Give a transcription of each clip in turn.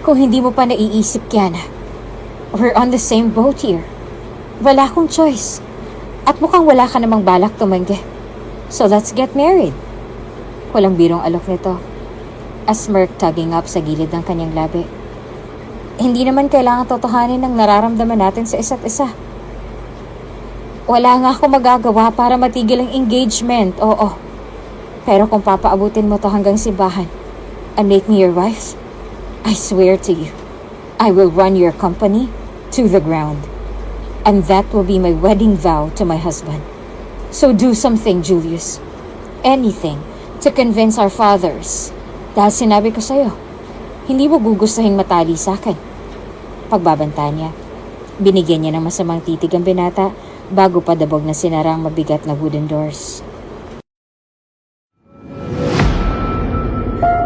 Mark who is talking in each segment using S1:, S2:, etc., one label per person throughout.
S1: Kung hindi mo pa naiisip, Kiana, we're on the same boat here. Wala akong choice. At mukhang wala ka namang balak tumanggi. So let's get married. Walang birong alok nito. A smirk tugging up sa gilid ng kanyang labi. Hindi naman kailangan totohanin ang nararamdaman natin sa isa't isa. Wala nga ako magagawa para matigil ang engagement, oo. Pero kung papaabutin mo to hanggang simbahan and make me your wife, I swear to you, I will run your company to the ground. And that will be my wedding vow to my husband. So do something, Julius. Anything to convince our fathers. Dahil sinabi ko sa'yo, hindi mo gugustuhin matali sa akin. Pagbabanta niya, binigyan niya ng masamang titig ang binata bago padabog na sinarang mabigat na wooden doors.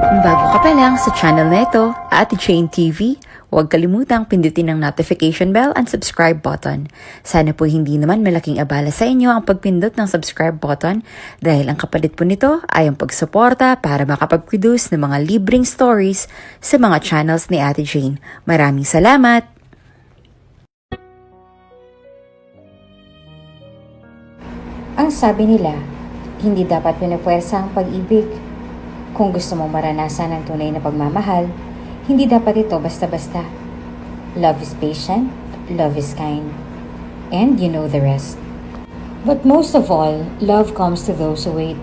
S2: Kung bago ka pa lang sa channel na ito, Ate Jane TV, huwag kalimutang pindutin ang notification bell and subscribe button. Sana po hindi naman malaking abala sa inyo ang pagpindot ng subscribe button dahil ang kapalit po nito ay ang pagsuporta para makapag-produce ng mga libreng stories sa mga channels ni Ate Jane. Maraming salamat!
S1: Ang sabi nila, hindi dapat pinupwersa ang pag-ibig. Kung gusto mong maranasan ang tunay na pagmamahal, hindi dapat ito basta-basta. Love is patient, love is kind, and you know the rest. But most of all, love comes to those who wait.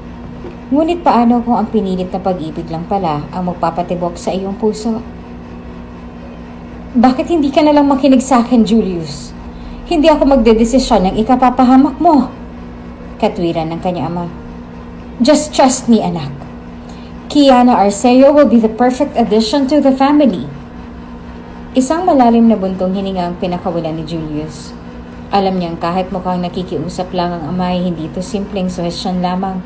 S1: Ngunit paano kung ang pinilit na pag-ibig lang pala ang magpapatibok sa iyong puso? Bakit hindi ka nalang makinig sa akin, Julius? Hindi ako magdedesisyon ng ikapapahamak mo. Katwiran ng kanyang ama. Just trust me, anak. Kiana Arceo will be the perfect addition to the family. Isang malalim na buntong hininga ang pinakawalan ni Julius. Alam niyang kahit mukhang nakikiusap lang ang ama ay hindi ito simpleng suhestyon lamang.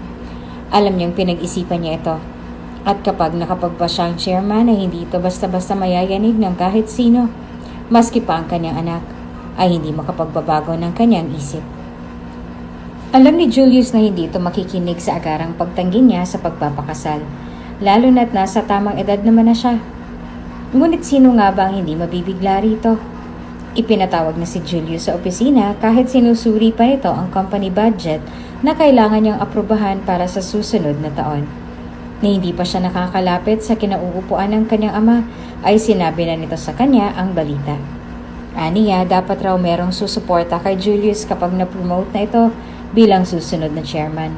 S1: Alam niyang pinag-isipan niya ito. At kapag nakapagpa siyang chairman ay hindi ito basta-basta mayayanig ng kahit sino. Maski pa ang kanyang anak ay hindi makapagbabago ng kanyang isip. Alam ni Julius na hindi ito makikinig sa agarang pagtanggi niya sa pagpapakasal, lalo na't nasa tamang edad naman na siya. Ngunit sino nga ba ang hindi mabibigla rito? Ipinatawag na si Julius sa opisina kahit sinusuri pa nito ang company budget na kailangan niyang aprubahan para sa susunod na taon. Na hindi pa siya nakakalapit sa kinauupuan ng kanyang ama ay sinabi na nito sa kanya ang balita. Aniya, dapat raw merong susuporta kay Julius kapag na-promote na ito bilang susunod na chairman.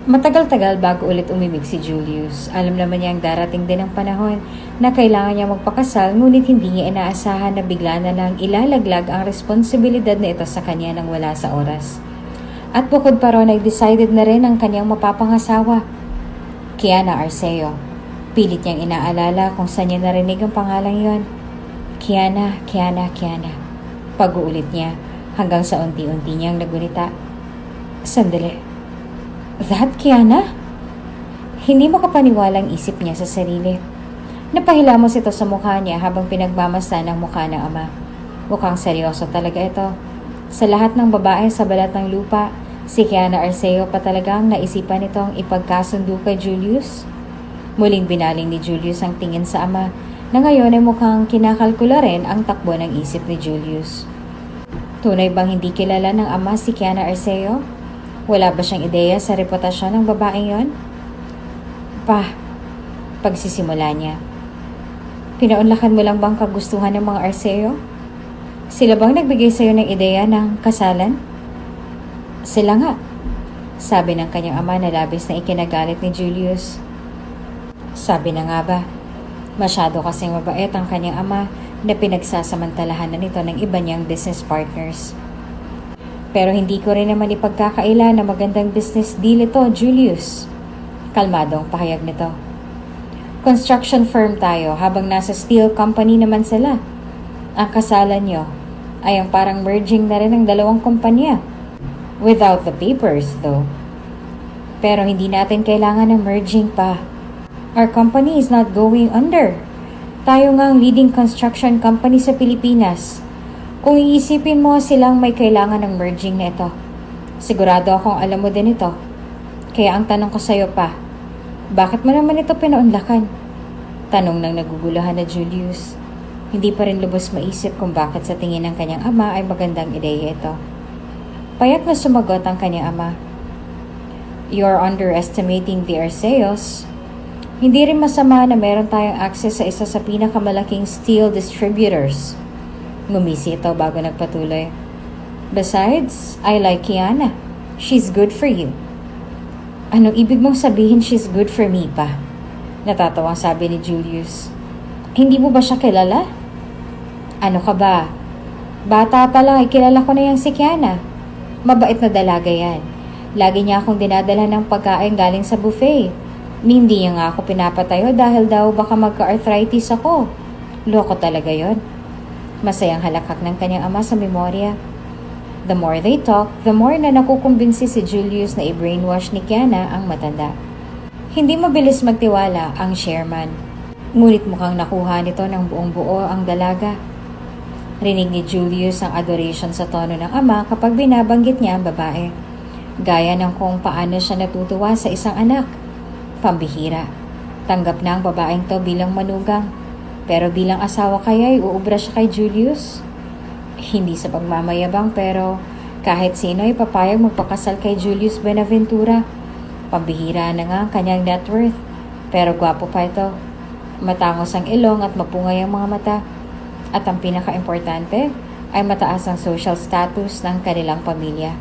S1: Matagal-tagal bago ulit umimig si Julius. Alam naman niyang darating din ang panahon na kailangan niya magpakasal ngunit hindi niya inaasahan na bigla na lang ilalaglag ang responsibilidad na ito sa kanya nang wala sa oras. At bukod pa ron ay decided na rin ang kanyang mapapangasawa, Kiana Arceo. Pilit niyang inaalala kung saan niya narinig ang pangalang yon. Kiana, Kiana, Kiana. Pag-uulit niya hanggang sa unti-unti niyang nagunita. Sandali. That Kiana? Hindi makapaniwalang isip niya sa sarili. Napahilamos ito sa mukha niya habang pinagmamasdan ang mukha ng ama. Mukhang seryoso talaga ito. Sa lahat ng babae sa balat ng lupa, si Kiana Arceo pa talagang naisipan nitong ipagkasundo kay Julius. Muling binaling ni Julius ang tingin sa ama na ngayon ay mukhang kinakalkula rin ang takbo ng isip ni Julius. Tunay bang hindi kilala ng ama si Kiana Arceo? Wala ba siyang ideya sa reputasyon ng babaeng yon? Pagsisimula niya. Pinaunlakan mo lang bang kagustuhan ng mga Arceo? Sila bang nagbigay sa'yo ng ideya ng kasalan? Sila nga, sabi ng kanyang ama na labis na ikinagalit ni Julius. Sabi na nga ba, masyado kasing mabait ang kanyang ama na pinagsasamantalahan na nito ng iba niyang business partners. Pero hindi ko rin naman ipagkakaila na magandang business deal ito, Julius. Kalmado ang pahayag nito. Construction firm tayo habang nasa steel company naman sila. Ang kasalan nyo ay ang parang merging na rin ng dalawang kumpanya. Without the papers, though. Pero hindi natin kailangan ng merging pa. Our company is not going under. Tayo nga ang leading construction company sa Pilipinas. Kung iisipin mo silang may kailangan ng merging na ito, sigurado akong alam mo din ito. Kaya ang tanong ko sa'yo pa, bakit mo naman ito pinaunlakan? Tanong ng naguguluhan na Julius. Hindi pa rin lubos maisip kung bakit sa tingin ng kanyang ama ay magandang ideya ito. Payat na sumagot ang kanyang ama. "You're underestimating the Arceos. Hindi rin masama na meron tayong access sa isa sa pinakamalaking steel distributors." Ngumisi ito bago nagpatuloy. "Besides, I like Kiana. She's good for you." "Anong ibig mong sabihin she's good for me pa?" Natatawang sabi ni Julius. "Hindi mo ba siya kilala?" "Ano ka ba? Bata pa lang ay kilala ko na yung si Kiana. Mabait na dalaga yan. Lagi niya akong dinadala ng pagkain galing sa buffet. Hindi niya nga ako pinapatayo dahil daw baka magka-arthritis ako. Loko talaga yon." Masayang halakak ng kanyang ama sa memorya. The more they talk, the more na nakukumbinsi si Julius na i-brainwash ni Kiana ang matanda. Hindi mabilis magtiwala ang chairman. Ngunit mukhang nakuha nito ng buong buo ang dalaga. Rinig ni Julius ang adoration sa tono ng ama kapag binabanggit niya ang babae. Gaya ng kung paano siya natutuwa sa isang anak. Pambihira. Tanggap na ang babaeng to bilang manugang. Pero bilang asawa kaya ay uubra siya kay Julius? Hindi sa pagmamayabang pero kahit sino ay papayag magpakasal kay Julius Buenaventura. Pambihira na nga ang kanyang net worth. Pero gwapo pa ito. Matangos ang ilong at mapungay ang mga mata. At ang pinaka-importante ay mataas ang social status ng kanilang pamilya.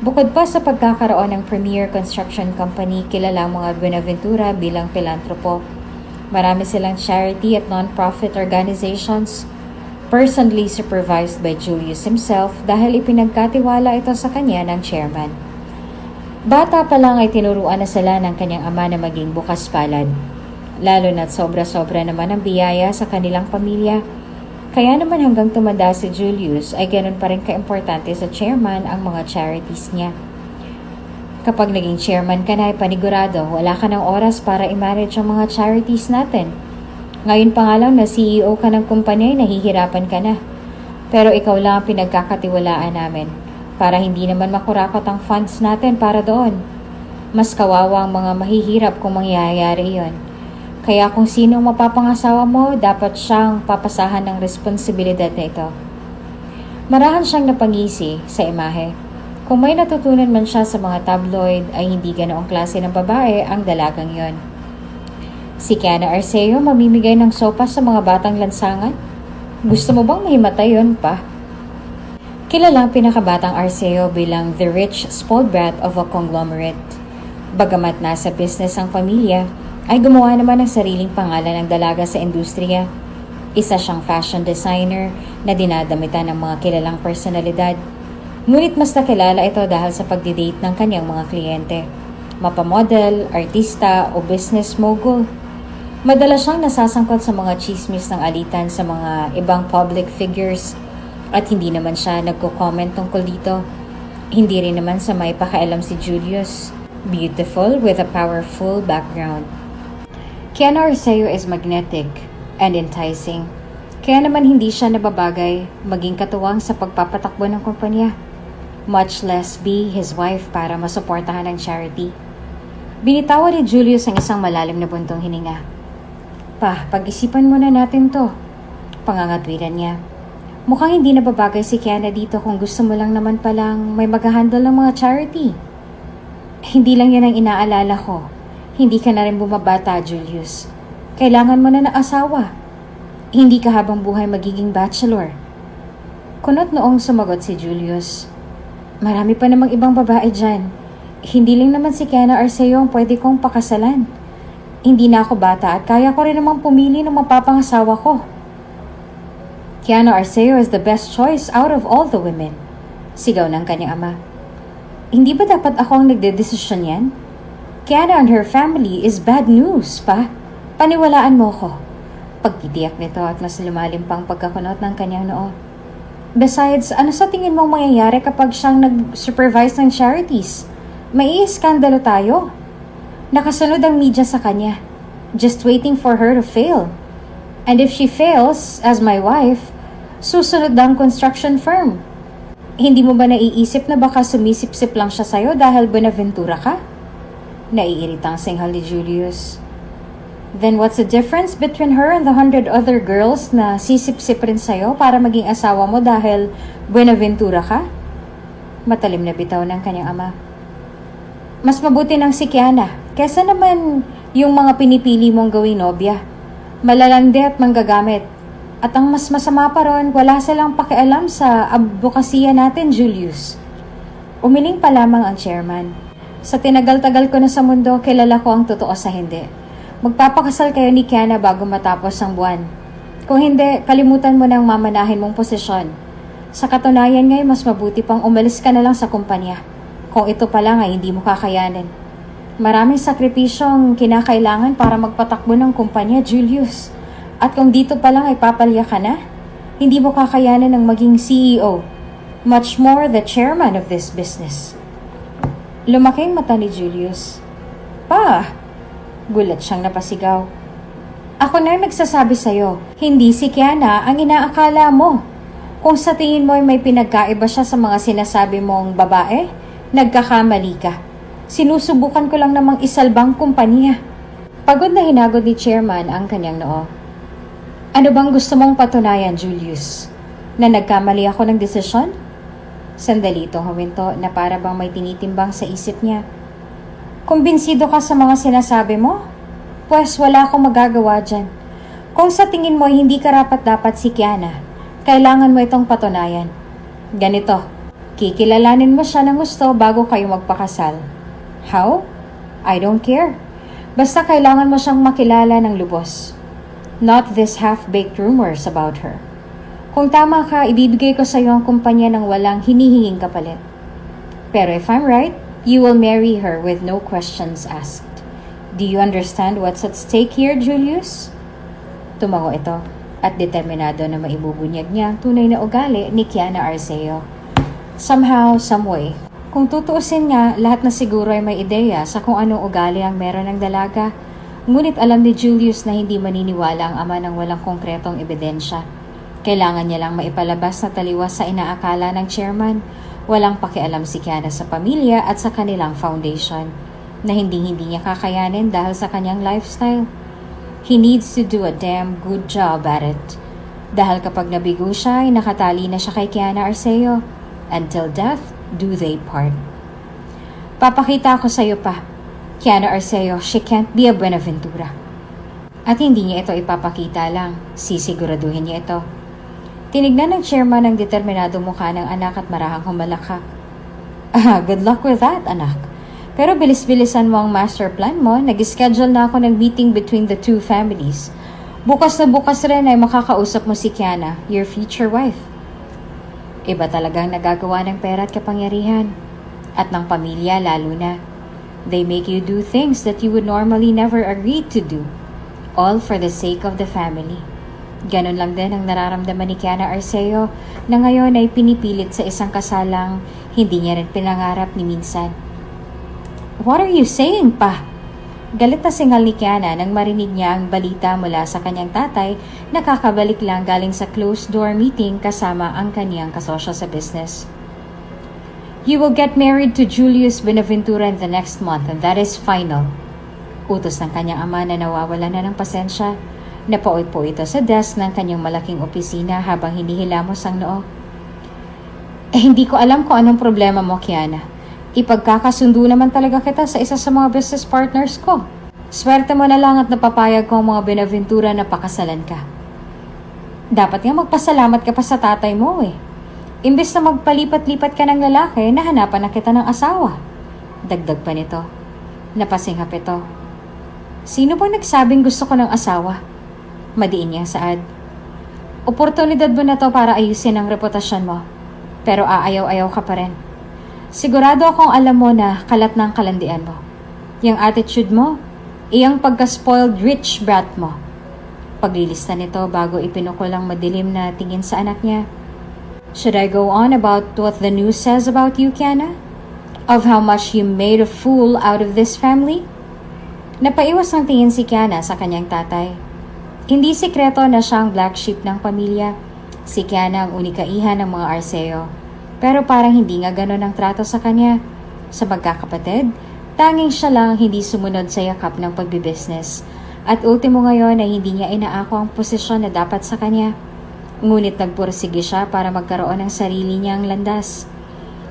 S1: Bukod pa sa pagkakaroon ng premier construction company, kilala ang mga Buenaventura bilang pilantropo. Marami silang charity at non-profit organizations, personally supervised by Julius himself dahil ipinagkatiwala ito sa kanya ng chairman. Bata pa lang ay tinuruan na sila ng kanyang ama na maging bukas palad. Lalo na't sobra-sobra naman ang biyaya sa kanilang pamilya. Kaya naman hanggang tumanda si Julius ay ganun pa rin kaimportante sa chairman ang mga charities niya. Kapag naging chairman ka na ay panigurado, wala ka ng oras para i-manage ang mga charities natin. Ngayon pa nga lang na CEO ka ng kumpanya ay nahihirapan ka na. Pero ikaw lang ang pinagkakatiwalaan namin para hindi naman makurakot ang funds natin para doon. Mas kawawa ang mga mahihirap kung mangyayari yon. Kaya kung sino mapapangasawa mo, dapat siyang papasahan ng responsibilidad na ito. Marahan siyang napangisi sa imahe. Kung may natutunan man siya sa mga tabloid ay hindi ganoong klase ng babae ang dalagang yon. Si Kiana Arceo mamimigay ng sopas sa mga batang lansangan? Gusto mo bang mahimatay yon pa? Kilalang pinakabatang Arceo bilang the rich spoiled brat of a conglomerate. Bagamat nasa business ang pamilya, ay gumawa naman ng sariling pangalan ng dalaga sa industriya. Isa siyang fashion designer na dinadamitan ng mga kilalang personalidad. Ngunit mas nakilala ito dahil sa pagdidate ng kanyang mga kliyente. Mapamodel, artista o business mogul. Madalas siyang nasasangkot sa mga chismis ng alitan sa mga ibang public figures at hindi naman siya nagko-comment tungkol dito. Hindi rin naman sa may pakialam si Julius. Beautiful with a powerful background. Kiana Arceo is magnetic and enticing. Kaya naman hindi siya nababagay maging katuwang sa pagpapatakbo ng kumpanya. Much less be his wife para masuportahan ang charity. Binitawan ni Julius ang isang malalim na buntong hininga. "Pa, pag-isipan muna natin to." Pangangatwiran niya. Mukhang hindi nababagay si Kiana dito kung gusto mo lang naman palang may mag-handle ng mga charity. Hindi lang yan ang inaalala ko. Hindi ka na rin bumabata, Julius. Kailangan mo na ng asawa. Hindi ka habang buhay magiging bachelor. Kunot noong sumagot si Julius. Marami pa namang ibang babae dyan. Hindi lang naman si Kiana Arceo ang pwede kong pakasalan. Hindi na ako bata at kaya ko rin namang pumili ng mapapangasawa ko. Kiana Arceo is the best choice out of all the women. Sigaw ng kanyang ama. Hindi ba dapat ako ang nagdedesisyon yan? Kiana and her family is bad news, pa. Paniwalaan mo ko. Pagtitiyak nito at mas lumalim pang pagkakunot ng kanyang noo. Besides, ano sa tingin mong mangyayari kapag siyang nag-supervise ng charities? May iskandalo tayo. Nakasunod ang media sa kanya. Just waiting for her to fail. And if she fails, as my wife, susunod ang construction firm. Hindi mo ba naiisip na baka sumisip-sip lang siya sa'yo dahil Buenaventura ka? Naiiritang singhal ni Julius. Then what's the difference between her and the 100 other girls na sisip-sip rin sa'yo para maging asawa mo dahil Buenaventura ka? Matalim na bitaw ng kanyang ama. Mas mabuti ng si Kiana kesa naman yung mga pinipili mong gawing nobya. Malalandi at manggagamit. At ang mas masama pa ron, wala silang pakialam sa advokasya natin, Julius. Umiling pa lamang ang chairman. Sa tinagal-tagal ko na sa mundo, kilala ko ang totoo sa hindi. Magpapakasal kayo ni Kiana bago matapos ang buwan. Kung hindi, kalimutan mo na ang mamanahin mong posisyon. Sa katunayan ngayon, mas mabuti pang umalis ka na lang sa kumpanya. Kung ito pa lang ay hindi mo kakayanin. Maraming sakripisyong kinakailangan para magpatakbo ng kumpanya, Julius. At kung dito pa lang ay papalya ka na, hindi mo kakayanin ng maging CEO. Much more the chairman of this business. Lumaking mata ni Julius. Pa! Gulat siyang napasigaw. Ako na yung nagsasabi sa'yo, hindi si Kiana ang inaakala mo. Kung sa tingin mo ay may pinagkaiba siya sa mga sinasabi mong babae, nagkakamali ka. Sinusubukan ko lang namang isalbang kumpanya. Pagod na hinagod ni chairman ang kanyang noo. Ano bang gusto mong patunayan, Julius? Na nagkamali ako ng desisyon? Sandali itong huminto na para bang may tinitimbang sa isip niya. Kumbinsido ka sa mga sinasabi mo? Pues wala akong magagawa dyan. Kung sa tingin mo hindi karapat-dapat si Kiana, kailangan mo itong patunayan. Ganito, kikilalanin mo siya ng gusto bago kayo magpakasal. How? I don't care. Basta kailangan mo siyang makilala ng lubos. Not this half-baked rumors about her. Kung tama ka, ibibigay ko sa iyo ang kumpanya ng walang hinihinging kapalit. Pero if I'm right, you will marry her with no questions asked. Do you understand what's at stake here, Julius? Tumango ito at determinado na maibubunyag niya ang tunay na ugali ni Kiana Arceo. Somehow, someway. Kung tutuusin nga, lahat na siguro ay may ideya sa kung anong ugali ang meron ng dalaga. Ngunit alam ni Julius na hindi maniniwala ang ama ng walang konkretong ebidensya. Kailangan niya lang maipalabas na taliwas sa inaakala ng chairman. Walang pakialam si Kiana sa pamilya at sa kanilang foundation na hindi niya kakayanin dahil sa kanyang lifestyle. He needs to do a damn good job at it. Dahil kapag nabigo siya ay nakatali na siya kay Kiana Arceo. Until death do they part. Papakita ako sa iyo pa. Kiana Arceo, she can't be a Buenaventura. At hindi niya ito ipapakita lang. Sisiguraduhin niya ito. Tinignan ng chairman ang determinado mukha ng anak at marahang humalakak. Good luck with that, anak. Pero bilis-bilisan mo ang master plan mo. Nag-schedule na ako ng meeting between the two families. Bukas na bukas rin ay makakausap mo si Kiana, your future wife. Iba talagang nagagawa ng pera at kapangyarihan. At ng pamilya lalo na. They make you do things that you would normally never agree to do. All for the sake of the family. Ganon lang din ang nararamdaman ni Kiana Arceo na ngayon ay pinipilit sa isang kasalang hindi niya rin pinangarap ni minsan. What are you saying, pa? Galit na singal ni Kiana nang marinig niya ang balita mula sa kanyang tatay na kakabalik lang galing sa closed-door meeting kasama ang kanyang kasosyo sa business. You will get married to Julius Buenaventura in the next month and that is final. Utos ng kanyang ama na nawawala na ng pasensya. Napaupo ito sa desk ng kanyang malaking opisina habang hinihilamos ang noo. Hindi ko alam kung anong problema mo, Kiana. Ipagkakasundo naman talaga kita sa isa sa mga business partners ko. Swerte mo na lang at napapayag ko ang mga Buenaventura na pakasalan ka. Dapat nga magpasalamat ka pa sa tatay mo eh. Imbes na magpalipat-lipat ka ng lalaki, nahanapan na kita ng asawa. Dagdag pa nito. Napasinghap ito. Sino bang nagsabing gusto ko ng asawa? Madiin niyang saad. Oportunidad mo na to para ayusin ang reputasyon mo. Pero aayaw-ayaw ka pa rin. Sigurado akong alam mo na kalat ng kalandian mo. Yung attitude mo, iyang pagka-spoiled rich brat mo. Paglilista nito bago ipinukol ang madilim na tingin sa anak niya. Should I go on about what the news says about you, Kiana? Of how much you made a fool out of this family? Napaiwas ang tingin si Kiana sa kanyang tatay. Hindi sikreto na siya ang black sheep ng pamilya. Si Kiana ang unikaihan ng mga Arceo. Pero parang hindi nga ganon ang trato sa kanya. Sa magkakapatid, tanging siya lang hindi sumunod sa yakap ng pagbibusiness. At ultimo ngayon ay hindi niya inaako ang posisyon na dapat sa kanya. Ngunit nagpursige siya para magkaroon ng sarili niyang landas.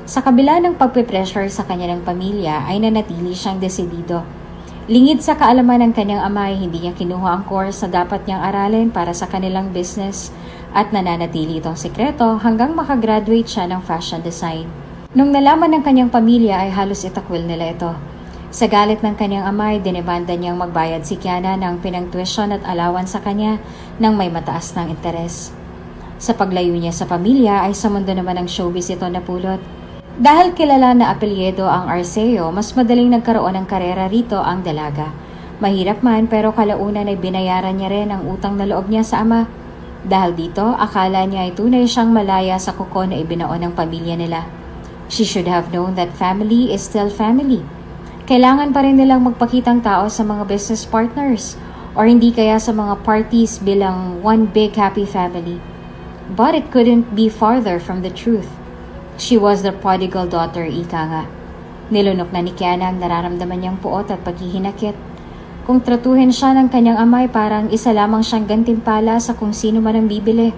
S1: Sa kabila ng pagpipressure sa kanya ng pamilya ay nanatili siyang desidido. Lingid sa kaalaman ng kanyang ama ay hindi niya kinuha ang course na dapat niyang aralin para sa kanilang business at nananatili itong sikreto hanggang makagraduate siya ng fashion design. Nung nalaman ng kanyang pamilya ay halos itakwil nila ito. Sa galit ng kanyang ama ay dinemanda niyang magbayad si Kiana ng pinang-tuition at allowance sa kanya ng may mataas ng interes. Sa paglayo niya sa pamilya ay sa mundo naman ng showbiz ito napulot. Dahil kilala na apelyido ang Arceo, mas madaling nagkaroon ng karera rito ang dalaga. Mahirap man pero kalaunan ay binayaran niya rin ang utang na loob niya sa ama. Dahil dito, akala niya ay tunay siyang malaya sa kuko na ibinaon ng pamilya nila. She should have known that family is still family. Kailangan pa rin nilang magpakitang tao sa mga business partners or hindi kaya sa mga parties bilang one big happy family. But it couldn't be farther from the truth. She was the prodigal daughter, ika nga. Nilunok na ni Kiana ang nararamdaman niyang puot at paghihinakit. Kung tratuhin siya ng kanyang amay, parang isa lamang siyang gantimpala sa kung sino man ang bibili.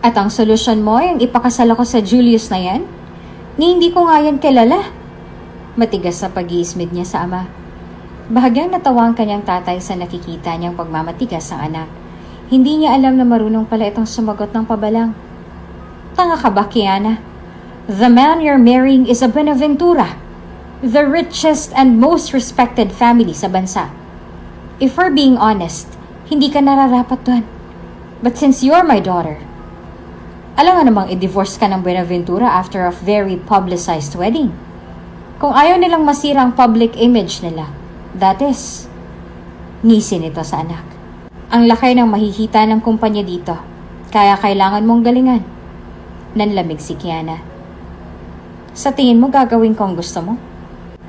S1: At ang solusyon mo ay ang ipakasal ako sa Julius na yan? Ni hindi ko nga yan kilala. Matigas sa pag-iismid niya sa ama. Bahagyang natawa ang kanyang tatay sa nakikita niyang pagmamatigas ng anak. Hindi niya alam na marunong pala itong sumagot ng pabalang. Tanga ka ba, Kiana? The man you're marrying is a Benaventura, the richest and most respected family sa bansa. If we're being honest, hindi ka nararapat doon. But since you're my daughter, alam nga namang i-divorce ka ng Benaventura after a very publicized wedding. Kung ayaw nilang masira ang public image nila, that is, nisin ito sa anak. Ang laki ng mahihita ng kumpanya dito, kaya kailangan mong galingan. Nanlamig si Kiana. Sa tingin mo gagawin ko ang gusto mo?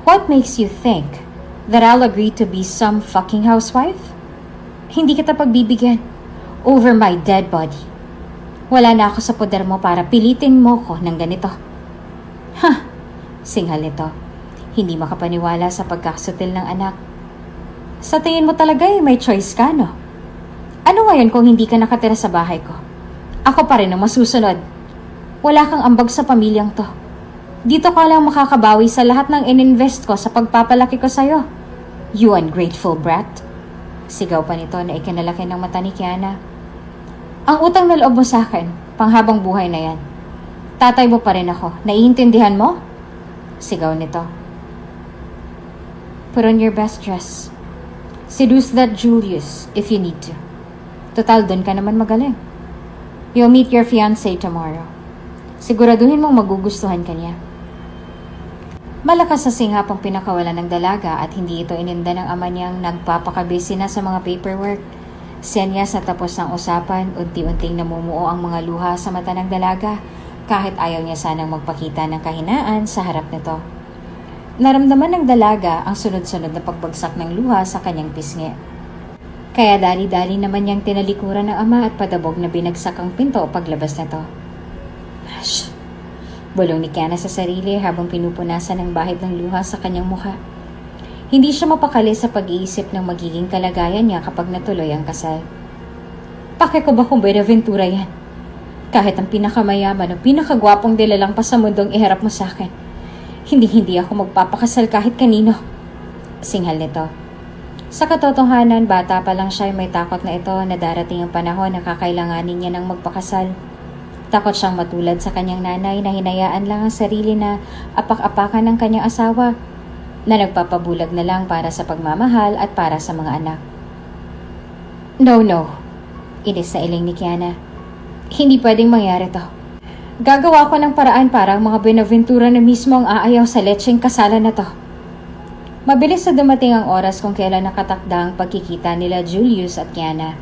S1: What makes you think that I'll agree to be some fucking housewife? Hindi kita pagbibigyan over my dead body. Wala na ako sa poder mo para pilitin mo ko ng ganito. Ha! Singhal nito. Hindi makapaniwala sa pagkakasutil ng anak. Sa tingin mo talaga may choice ka, no? Ano ngayon kung hindi ka nakatira sa bahay ko? Ako pa rin ang masusunod. Wala kang ambag sa pamilyang to. Dito ka lang makakabawi sa lahat ng ininvest ko sa pagpapalaki ko sa'yo. You ungrateful brat. Sigaw pa nito na ikinalaki ng mata ni Kiana. Ang utang na loob mo sa akin, panghabang buhay na yan. Tatay mo pa rin ako. Naiintindihan mo? Sigaw nito. Put on your best dress. Seduce that Julius if you need to. Total, doon ka naman magaling. You'll meet your fiancé tomorrow. Siguraduhin mong magugustuhan ka niya. Malakas na singhap ang pinakawalan ng dalaga at hindi ito ininda ng ama niyang nagpapakabisi na sa mga paperwork. Senyas na tapos ng usapan, unti-unting namumuo ang mga luha sa mata ng dalaga kahit ayaw niya sanang magpakita ng kahinaan sa harap nito. Naramdaman ng dalaga ang sunod-sunod na pagbagsak ng luha sa kanyang pisngi. Kaya dali-dali naman niyang tinalikuran ng ama at padabog na binagsak ang pinto paglabas nito. Shh! Bulong ni Kiana sa sarili habang pinupunasan ng bahid ng luha sa kanyang mukha. Hindi siya mapakali sa pag-iisip ng magiging kalagayan niya kapag natuloy ang kasal. Pake ko ba kung Benaventura yan? Kahit ang pinakamayaman o pinakagwapong dilalang pa sa mundong iharap mo sa akin. Hindi ako magpapakasal kahit kanino. Singhal nito. Sa katotohanan, bata pa lang siya ay may takot na ito na darating ang panahon na kakailanganin niya ng magpakasal. Takot siyang matulad sa kanyang nanay na hinayaan lang ang sarili na apak-apakan ng kanyang asawa na nagpapabulag na lang para sa pagmamahal at para sa mga anak. No. Inis na iling ni Kiana. Hindi pwedeng mangyari to. Gagawa ko ng paraan para ang mga Benaventura na mismo ang aayaw sa letseng kasalan na to. Mabilis na dumating ang oras kung kailan nakatakda ang pagkikita nila Julius at Kiana.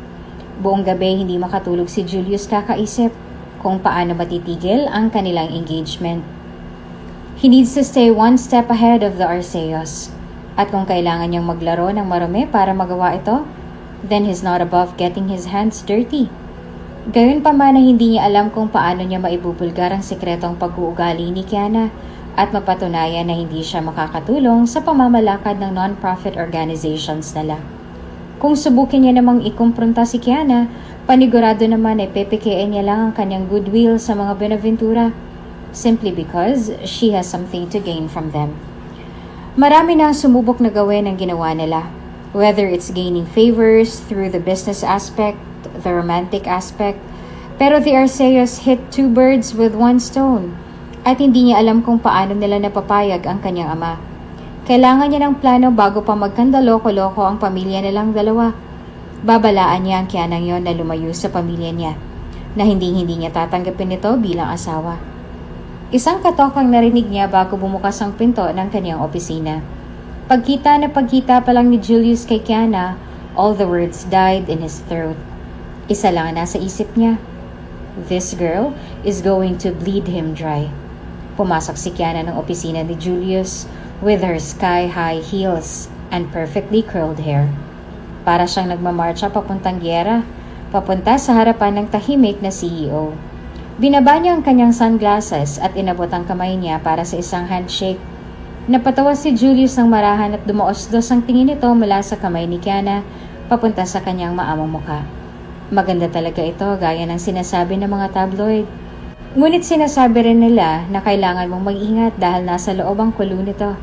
S1: Buong gabi hindi makatulog si Julius kakaisip kung paano matitigil ang kanilang engagement. He needs to stay one step ahead of the Arceos. At kung kailangan niyang maglaro ng marumi para magawa ito, then he's not above getting his hands dirty. Gayon pa man na hindi niya alam kung paano niya maibubulgar ang sikretong pag-uugali ni Kiana at mapatunayan na hindi siya makakatulong sa pamamalakad ng non-profit organizations nila. Kung subukin niya namang ikumpronta si Kiana, panigurado naman ay pepekein niya lang ang kanyang goodwill sa mga Benaventura simply because she has something to gain from them. Marami na sumubok na gawin ang ginawa nila, whether it's gaining favors through the business aspect, the romantic aspect, pero the Arceos hit two birds with one stone at hindi niya alam kung paano nila napapayag ang kanyang ama. Kailangan niya ng plano bago pa magkandaloko-loko ang pamilya nilang dalawa. Babalaan niya ang Kianang yon na lumayo sa pamilya niya, na hindi niya tatanggapin ito bilang asawa. Isang katokang narinig niya bago bumukas ang pinto ng kanyang opisina. Pagkita na pagkita pa lang ni Julius kay Kiana, all the words died in his throat. Isa lang ang nasa isip niya. This girl is going to bleed him dry. Pumasok si Kiana ng opisina ni Julius with her sky-high heels and perfectly curled hair. Para siyang nagmamarcha papuntang gyera, papunta sa harapan ng tahimik na CEO. Binaba niya ang kanyang sunglasses at inabot ang kamay niya para sa isang handshake. Napatawa si Julius ng marahan at dumaos-dos ang tingin nito mula sa kamay ni Kiana papunta sa kanyang maamong mukha. Maganda talaga ito gaya ng sinasabi ng mga tabloid. Ngunit sinasabi rin nila na kailangan mong mag-ingat dahil nasa loob ang kulo nito.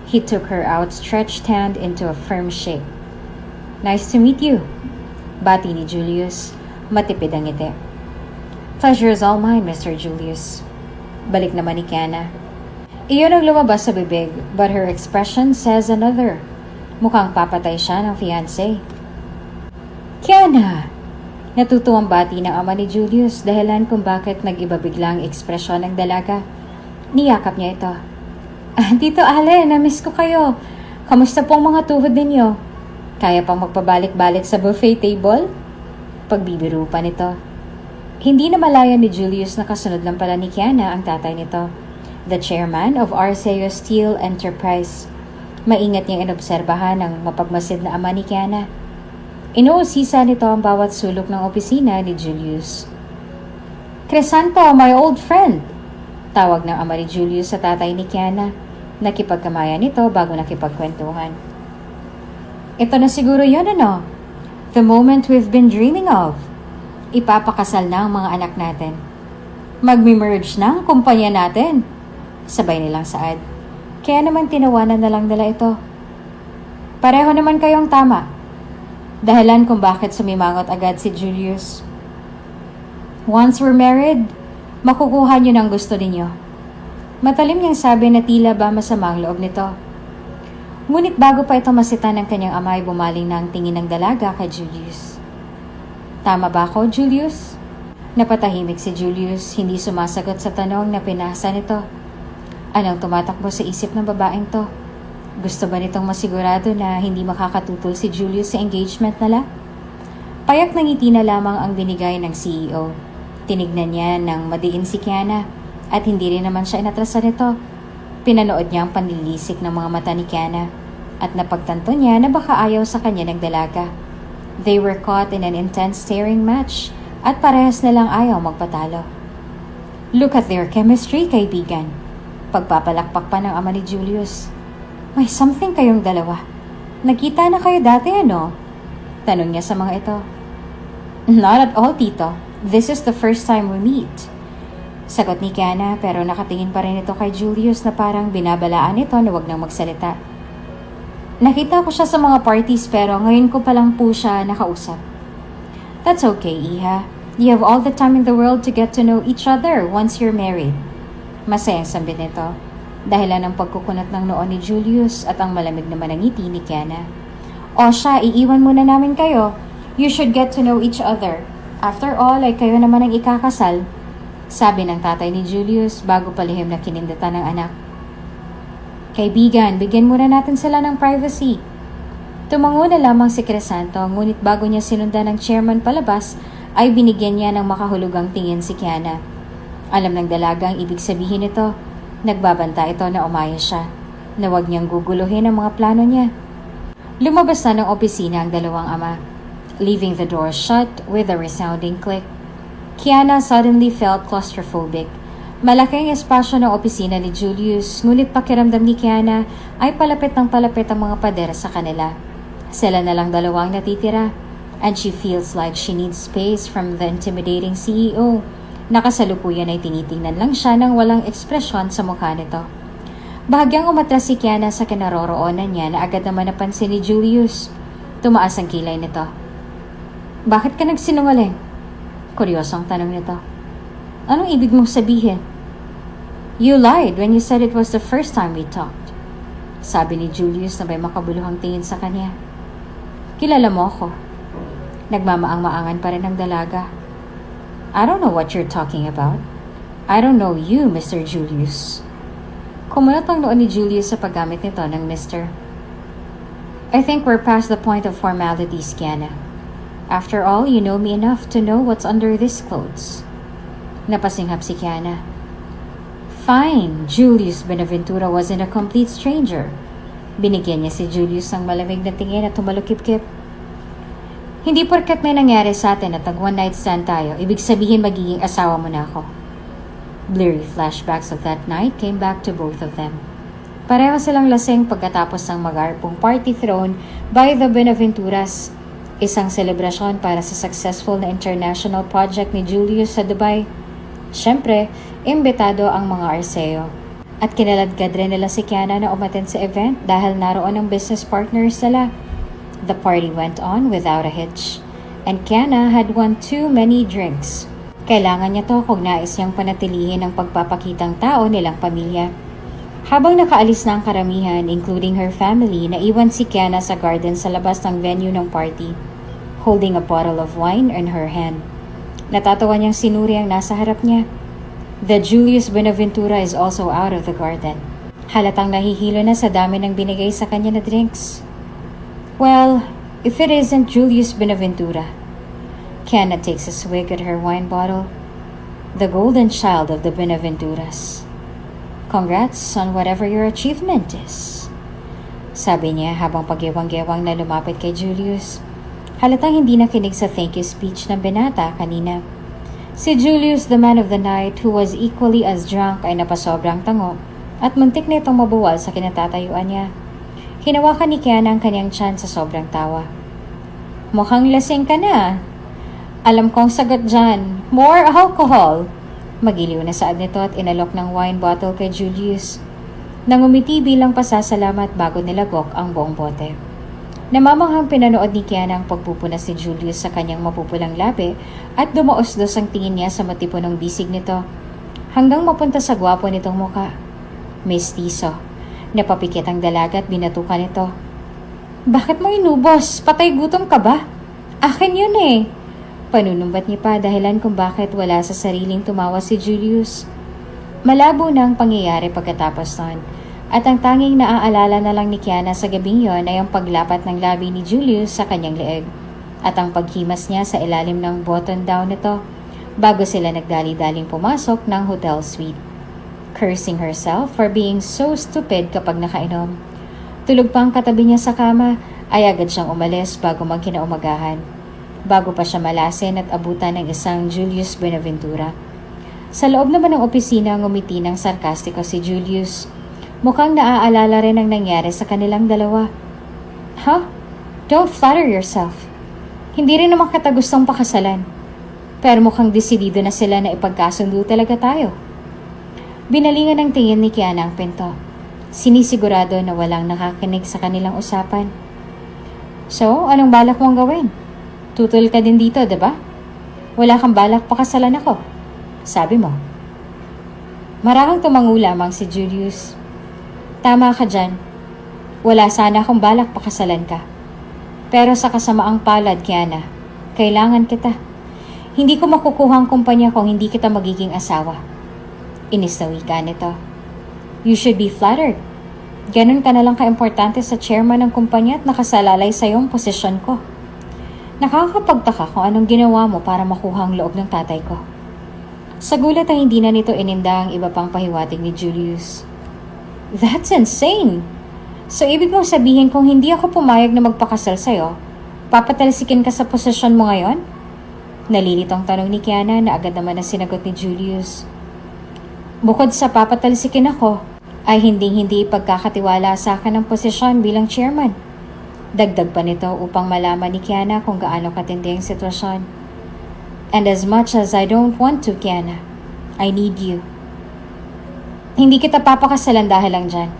S1: He took her outstretched hand into a firm shake. Nice to meet you, bati ni Julius. Matipid ang ngiti. Pleasure is all mine, Mr. Julius. Balik naman ni Kiana. Iyon ang lumabas sa bibig, but her expression says another. Mukhang papatay siya ng fiancé. Kiana! Natutuwang bati ng ama ni Julius dahilan kung bakit nag-iba biglang ekspresyon ng dalaga. Niyakap niya ito. Tito Allen, na-miss ko kayo. Kamusta po ang mga tuhod ninyo? Kaya pang magpabalik-balik sa buffet table? Pagbibiro pa nito. Hindi na malaya ni Julius na kasunod lang pala ni Kiana ang tatay nito, the chairman of Arceo Steel Enterprise. Maingat niyang inobserbahan ang mapagmasid na ama ni Kiana. Inuusisa nito ang bawat sulok ng opisina ni Julius. Crisanto, my old friend! Tawag ng ama ni Julius sa tatay ni Kiana. Nakipagkamayan nito bago nakipagkwentuhan. Ito na siguro yun ano? The moment we've been dreaming of. Ipapakasal na ang mga anak natin. Magmi-merge na ang kumpanya natin. Sabay nilang saad. Kaya naman tinawanan na lang nila ito. Pareho naman kayong tama. Dahilan kung bakit sumimangot agad si Julius. Once we're married, makukuha niyo ng gusto ninyo. Matalim niyang sabi na tila ba masamang loob nito. Ngunit bago pa ito masita ng kanyang ama ay bumaling na ang tingin ng dalaga kay Julius. Tama ba ako, Julius? Napatahimik si Julius, hindi sumasagot sa tanong na pinasa nito. Anong tumatakbo sa isip ng babaeng to? Gusto ba nitong masigurado na hindi makakatutol si Julius sa engagement nila? Payak na ngiti na lamang ang binigay ng CEO. Tinignan niya ng madiin si Kiana at hindi rin naman siya inatrasan nito. Pinanood niya ang panlilisik ng mga mata ni Kiana at napagtanto niya na baka ayaw sa kanya ng dalaga. They were caught in an intense staring match at parehas na lang ayaw magpatalo. Look at their chemistry, kaibigan. Pagpapalakpak pa ng ama ni Julius. May something kayong dalawa. Nakita na kayo dati ano? Tanong niya sa mga ito. Not at all, Tito. This is the first time we meet. Sagot ni Kiana pero nakatingin pa rin ito kay Julius na parang binabalaan ito na wag nang magsalita. Nakita ko siya sa mga parties pero ngayon ko pa lang po siya nakausap. That's okay, Iha. You have all the time in the world to get to know each other once you're married. Masayang sambit nito. Dahilan ng pagkukunat ng noo ni Julius at ang malamig naman ang ngiti ni Kiana. O siya, iiwan muna namin kayo. You should get to know each other. After all, ay kayo naman ang ikakasal. Sabi ng tatay ni Julius bago palihim na kinindatan ng anak. Kaibigan, bigyan muna natin sila ng privacy. Tumango na lamang si Crisanto, ngunit bago niya sinundan ng chairman palabas, ay binigyan niya ng makahulugang tingin si Kiana. Alam ng dalaga ang ibig sabihin nito. Nagbabanta ito na umayos siya, na huwag niyang guguluhin ang mga plano niya. Lumabas na ng opisina ang dalawang ama, leaving the door shut with a resounding click. Kiana suddenly felt claustrophobic. Malaking espasyo ng opisina ni Julius, ngunit pakiramdam ni Kiana ay palapit ng palapit ang mga pader sa kanila. Sila na lang dalawang natitira, and she feels like she needs space from the intimidating CEO. Nakasalukuyan ay tinitingnan lang siya nang walang ekspresyon sa mukha nito. Bahagyang umatras si Kiana sa kinaroroonan niya na agad naman napansin ni Julius. Tumaas ang kilay nito. Bakit ka nagsinungaling? Kuryosong tanong nito. Anong ibig mong sabihin? You lied when you said it was the first time we talked. Sabi ni Julius na may makabuluhang tingin sa kanya. Kilala mo ako. Nagmamaang-maangan pa rin ang dalaga. I don't know what you're talking about. I don't know you, Mr. Julius. Kumunot ang noon ni Julius sa paggamit nito ng Mr. I think we're past the point of formalities, Kiana. After all, you know me enough to know what's under these clothes. Napasinghap si Kiana. Fine, Julius Benaventura wasn't a complete stranger. Binigyan niya si Julius ng malamig na tingin at tumalukip-kip. Hindi porket may nangyari sa atin at nag one night stand tayo, ibig sabihin magiging asawa mo na ako. Blurry flashbacks of that night came back to both of them. Pareho silang lasing pagkatapos ng magarpong party thrown by the Benaventuras. Isang selebrasyon para sa successful na international project ni Julius sa Dubai. Siyempre, imbitado ang mga Arceo. At kinaladkad rin nila si Kiana na umattend sa event dahil naroon ang business partners nila. The party went on without a hitch, and Kiana had won too many drinks. Kailangan niya to kung nais niyang panatilihin ang pagpapakitang tao nilang pamilya. Habang nakaalis na ang karamihan, including her family, naiwan si Kiana sa garden sa labas ng venue ng party, holding a bottle of wine in her hand. Natatawa niyang sinuri ang nasa harap niya. The Julius Benaventura is also out of the garden. Halatang nahihilo na sa dami ng binigay sa kanya na drinks. Well, if it isn't Julius Benaventura. Kiana takes a swig at her wine bottle. The golden child of the Benaventuras. Congrats on whatever your achievement is. Sabi niya habang pagyawang-gewang na lumapit kay Julius. Halatang hindi nakinig sa thank you speech ng binata kanina. Si Julius, the man of the night, who was equally as drunk, ay napasobrang tango at muntik na itong mabuwal sa kinatatayuan niya. Hinawakan ni Kiana ang kanyang tiyan sa sobrang tawa. Mukhang lasing ka na. Alam kong sagot dyan. More alcohol. Magiliw na saad nito at inalok ng wine bottle kay Julius. Nangumiti bilang pasasalamat bago nilagok ang buong bote. Namamanghang pinanood ni Kiana ang pagpupunas ni Julius sa kanyang mapupulang labi at dumaos-dos ang tingin niya sa matipunong bisig nito hanggang mapunta sa gwapo nitong muka. Mestizo. Napapikit ang dalaga at binatukan ito. Bakit mo inubos? Patay gutom ka ba? Akin yun eh. Panunumbat niya pa dahilan kung bakit wala sa sariling tumawa si Julius. Malabo na ang pangyayari pagkatapos nun. At ang tanging naaalala na lang ni Kiana sa gabing yon ay ang paglapat ng labi ni Julius sa kanyang leeg. At ang paghimas niya sa ilalim ng button down nito bago sila nagdali-daling pumasok ng hotel suite. Cursing herself for being so stupid kapag nakainom. Tulog pa ang katabi niya sa kama ay agad siyang umalis bago magkinaumagahan. Bago pa siya malasin at abutan ng isang Julius Benaventura. Sa loob naman ng opisina ngumiti ng sarkastiko si Julius. Mukhang naaalala rin ang nangyari sa kanilang dalawa. Huh? Don't flatter yourself. Hindi rin naman kita gustong pakasalan. Pero mukhang desidido na sila na ipagkasundo talaga tayo. Binalingan ng tingin ni Kiana ang pinto. Sinisigurado na walang nakakinig sa kanilang usapan. So, anong balak mong gawin? Tutul ka din dito, diba? Wala kang balak pakasalan ako. Sabi mo. Marahang tumango lamang si Julius. Tama ka dyan. Wala sana akong balak pakasalan ka. Pero sa kasamaang palad, Kiana, kailangan kita. Hindi ko makukuha ang kumpanya kung hindi kita magiging asawa. Inis na wika nito. You should be flattered. Ganun ka na lang ka-importante sa chairman ng kumpanya at nakasalalay sa iyong posisyon ko. Nakakapagtaka kung anong ginawa mo para makuha ang loob ng tatay ko. Sa gulat ay hindi na nito ininda ang iba pang pahiwatig ni Julius. That's insane! So ibig mong sabihin kung hindi ako pumayag na magpakasal sa'yo, papatalsikin ka sa posisyon mo ngayon? Nalilitong tanong ni Kiana na agad naman na sinagot ni Julius. Bukod sa papatalsikin ako, ay hindi pagkakatiwala sa akin ang posisyon bilang chairman. Dagdag pa nito upang malaman ni Kiana kung gaano katindi ang sitwasyon. And as much as I don't want to, Kiana, I need you. Hindi kita papakasalan dahil lang dyan.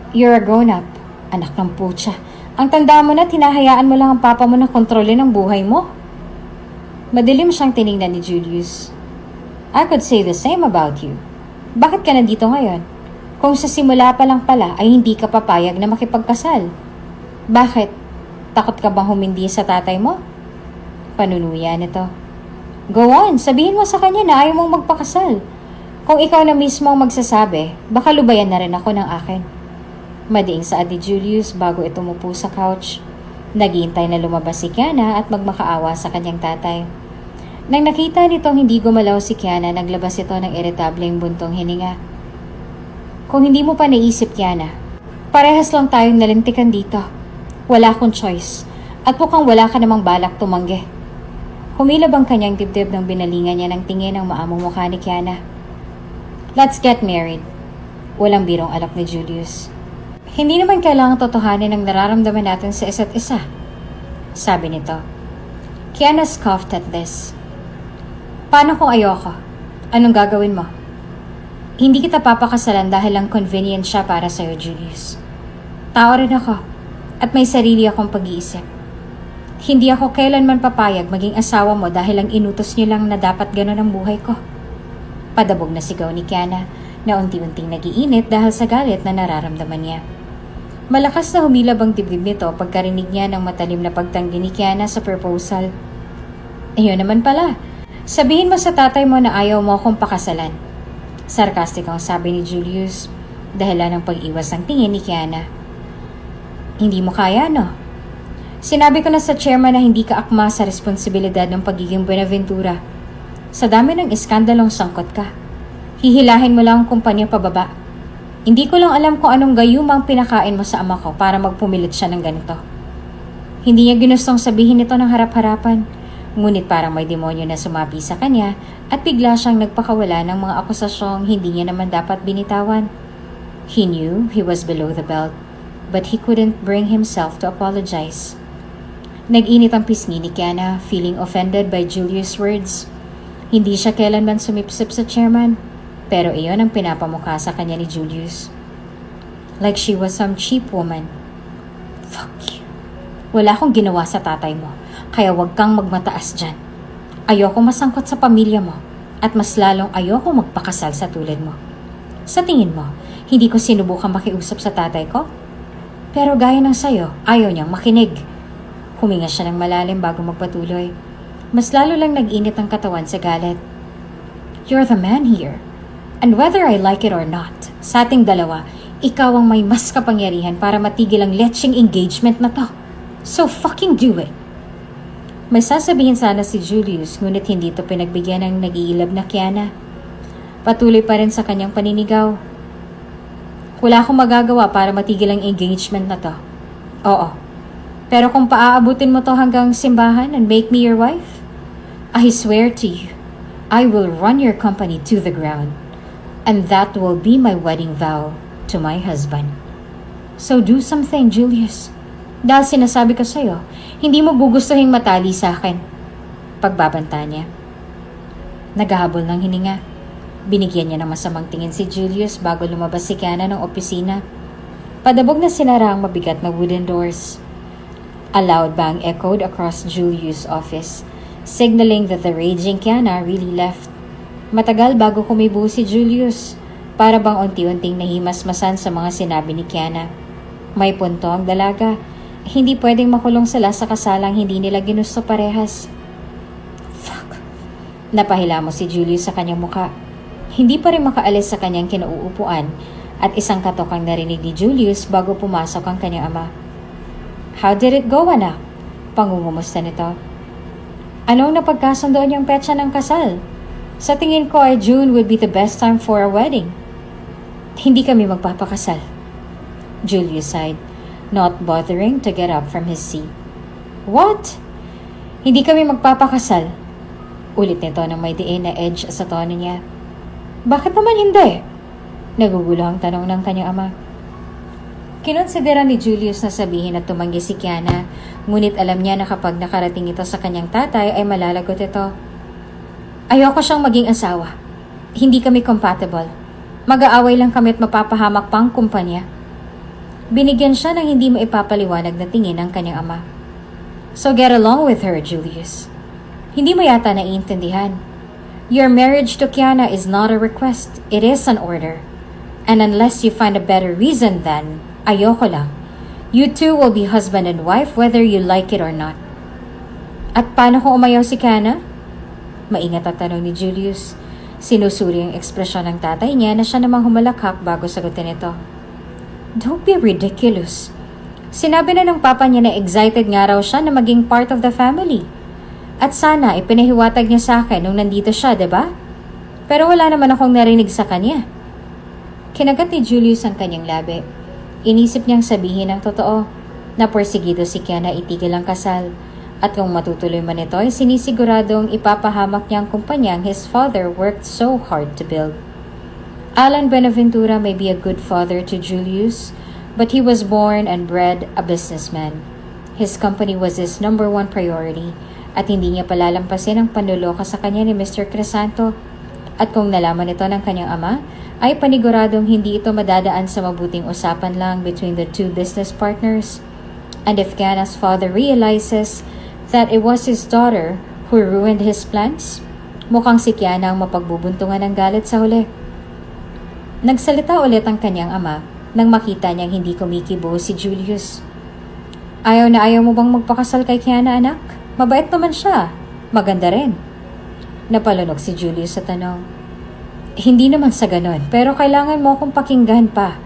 S1: You're a grown-up, anak ng putya. Ang tanda mo na, tinahayaan mo lang ang papa mo na kontrolin ang buhay mo. Madilim siyang tiningnan ni Julius. I could say the same about you. Bakit ka nandito ngayon? Kung sa simula pa lang pala ay hindi ka papayag na makipagkasal. Bakit? Takot ka bang humindi sa tatay mo? Panunuya nito. Go on, sabihin mo sa kanya na ayaw mong magpakasal. Kung ikaw na mismo ang magsasabi, baka lubayan na rin ako ng akin. Madiing saad ni Julius bago ito umupo sa couch. Naghihintay na lumabas si Kiana at magmakaawa sa kanyang tatay. Nang nakita nitong hindi gumalaw si Kiana, naglabas ito ng iritableng buntong hininga. Kung hindi mo pa naisip, Kiana, parehas lang tayong nalintikan dito. Wala akong choice. At mukhang wala ka namang balak tumanggi. Humilab ang kanyang dibdib nang binalingan niya ng tingin ang maamong mukha ni Kiana. Let's get married. Walang birong alok ni Julius. Hindi naman kailangang totohanin ang nararamdaman natin sa isa't isa, sabi nito. Kiana scoffed at this. Paano kung ayoko? Anong gagawin mo? Hindi kita papakasalan dahil lang convenient siya para sa'yo, Julius. Tao rin ako. At may sarili akong pag-iisip. Hindi ako kailanman papayag maging asawa mo dahil lang inutos niyo lang na dapat gano'n ang buhay ko. Padabog na sigaw ni Kiana na unti-unting nagiinit dahil sa galit na nararamdaman niya. Malakas na humilab ang dibdib nito pagkarinig niya ng matalim na pagtanggi ni Kiana sa proposal. Ayun naman pala, sabihin mo sa tatay mo na ayaw mo akong pakasalan. Sarcastic ang sabi ni Julius dahilan ng pag-iwas ng tingin ni Kiana. Hindi mo kaya, no? Sinabi ko na sa chairman na hindi ka akma sa responsibilidad ng pagiging Buenaventura. Sa dami ng iskandalong sangkot ka. Hihilahin mo lang ang kumpanya pababa. Hindi ko lang alam kung anong gayumang pinakain mo sa ama ko para magpumilit siya ng ganito. Hindi niya ginustong sabihin ito ng harap-harapan. Ngunit parang may demonyo na sumapi sa kanya at bigla siyang nagpakawala ng mga akusasyong hindi niya naman dapat binitawan. He knew he was below the belt, but he couldn't bring himself to apologize. Nag-init ang pisngi ni Kiana, feeling offended by Julius' words. Hindi siya kailanman sumipsip sa chairman, pero iyon ang pinapamukha sa kanya ni Julius. Like she was some cheap woman. Fuck you. Wala akong ginawa sa tatay mo, kaya wag kang magmataas dyan. Ayoko masangkot sa pamilya mo, at mas lalong ayoko magpakasal sa tulad mo. Sa tingin mo, hindi ko sinubukang makiusap sa tatay ko? Pero gaya ng sayo, ayaw niyang makinig. Huminga siya ng malalim bago magpatuloy. Mas lalo lang nag-init ang katawan sa galit. You're the man here. And whether I like it or not, sa ating dalawa, ikaw ang may mas kapangyarihan para matigil ang lecheng engagement na to. So fucking do it. May sasabihin sana si Julius, ngunit hindi ito pinagbigyan ng nag-iilab na Kiana. Patuloy pa rin sa kanyang paninigaw. Wala akong magagawa para matigil ang engagement na to. Oo. Pero kung paaabutin mo to hanggang simbahan and make me your wife, I swear to you, I will run your company to the ground. And that will be my wedding vow to my husband. So do something, Julius. Dahil sinasabi ko sa'yo, hindi mo gugustuhin matali sa akin. Pagbabanta niya. Naghahabol ng hininga. Binigyan niya ng masamang tingin si Julius bago lumabas si Kiana ng opisina. Padabog na sinara ang mabigat na wooden doors. A loud bang echoed across Julius' office, signaling that the raging Kiana really left. Matagal bago kumibo si Julius, para bang unti-unting nahimasmasan sa mga sinabi ni Kiana. May punto ang dalaga. Hindi pwedeng makulong sila sa kasalang hindi nila ginusto parehas. Fuck. Napahila mo si Julius sa kanyang mukha. Hindi pa rin makaalis sa kanyang kinauupuan at isang katok ang narinig ni Julius bago pumasok ang kanyang ama. How did it go, anak? Pangungumusta nito. Anong napagkasundoan niyang petsa ng kasal? Sa tingin ko ay June would be the best time for a wedding. Hindi kami magpapakasal. Julius sighed, not bothering to get up from his seat. What? Hindi kami magpapakasal. Ulit nito nang may diin na edge sa tono niya. Bakit naman hindi? Nagugulo ang tanong ng kanyang ama. Kinonsidera ni Julius na sabihin at tumanggi si Kiana, ngunit alam niya na kapag nakarating ito sa kanyang tatay ay malalagot ito. Ayoko siyang maging asawa. Hindi kami compatible. Mag-aaway lang kami at mapapahamak pang kumpanya. Binigyan siya ng hindi maipapaliwanag na tingin ng kanyang ama. So get along with her, Julius. Hindi mo yata naiintindihan. Your marriage to Kiana is not a request. It is an order. And unless you find a better reason then, ayoko lang. You two will be husband and wife whether you like it or not. At paano kung umayaw si Kiana? Maingat at tanong ni Julius. Sinusuri ang ekspresyon ng tatay niya na siya namang humalakhak bago sagutin ito. Don't be ridiculous. Sinabi na ng papa niya na excited nga raw siya na maging part of the family. At sana ipinahiwatag niya sa akin nung nandito siya, diba? Pero wala naman akong narinig sa kanya. Kinagat ni Julius ang kanyang labi. Inisip niyang sabihin ang totoo na porsigido si Kiana itigil ang kasal. At kung matutuloy man ito ay sinisiguradong ipapahamak niya ang kumpanyang his father worked so hard to build. Alan Benaventura may be a good father to Julius, but he was born and bred a businessman. His company was his number one priority at hindi niya palalampasin ang panluloko sa kanya ni Mr. Crisanto. At kung nalaman ito ng kanyang ama, ay paniguradong hindi ito madadaan sa mabuting usapan lang between the two business partners. And if Kiana's father realizes that it was his daughter who ruined his plans, mukhang si Kiana ang mapagbubuntungan ng galit sa huli. Nagsalita ulit ang kanyang ama nang makita niyang hindi kumikibo si Julius. Ayaw na ayaw mo bang magpakasal kay Kiana, anak? Mabait naman siya. Maganda rin. Napalunok si Julius sa tanong. Hindi naman sa ganon, pero kailangan mo akong pakinggan pa.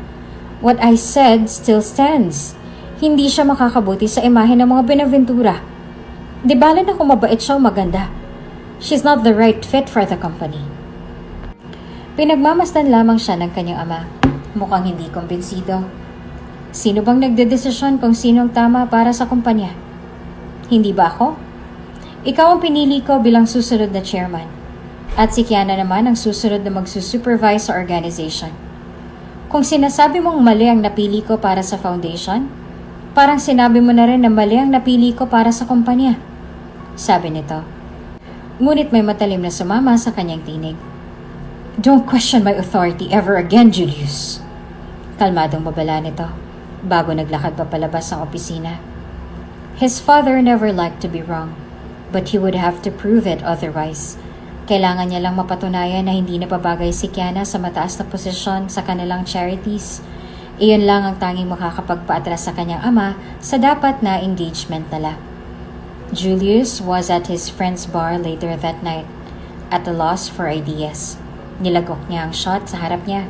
S1: What I said still stands. Hindi siya makakabuti sa imahe ng mga Benaventura. Di bala na kung mabait siya o maganda. She's not the right fit for the company. Pinagmamasdan lamang siya ng kanyang ama. Mukhang hindi kumbinsido. Sino bang nagdedesisyon kung sino ang tama para sa kumpanya? Hindi ba ako? Ikaw ang pinili ko bilang susunod na chairman. At si Kiana naman ang susunod na magsusupervise sa organization. Kung sinasabi mong mali ang napili ko para sa foundation, parang sinabi mo na rin na mali ang napili ko para sa kumpanya. Sabi nito. Ngunit may matalim na sumama sa kanyang tinig. Don't question my authority ever again, Julius. Kalmadong babala nito, bago naglakad pa palabas ang opisina. His father never liked to be wrong, but he would have to prove it otherwise. Kailangan niya lang mapatunayan na hindi napabagay si Kiana sa mataas na posisyon sa kanilang charities. Iyon lang ang tanging makakapagpaatras sa kanyang ama sa dapat na engagement nila. Julius was at his friend's bar later that night, at a loss for ideas. Nilagok niya ang shot sa harap niya.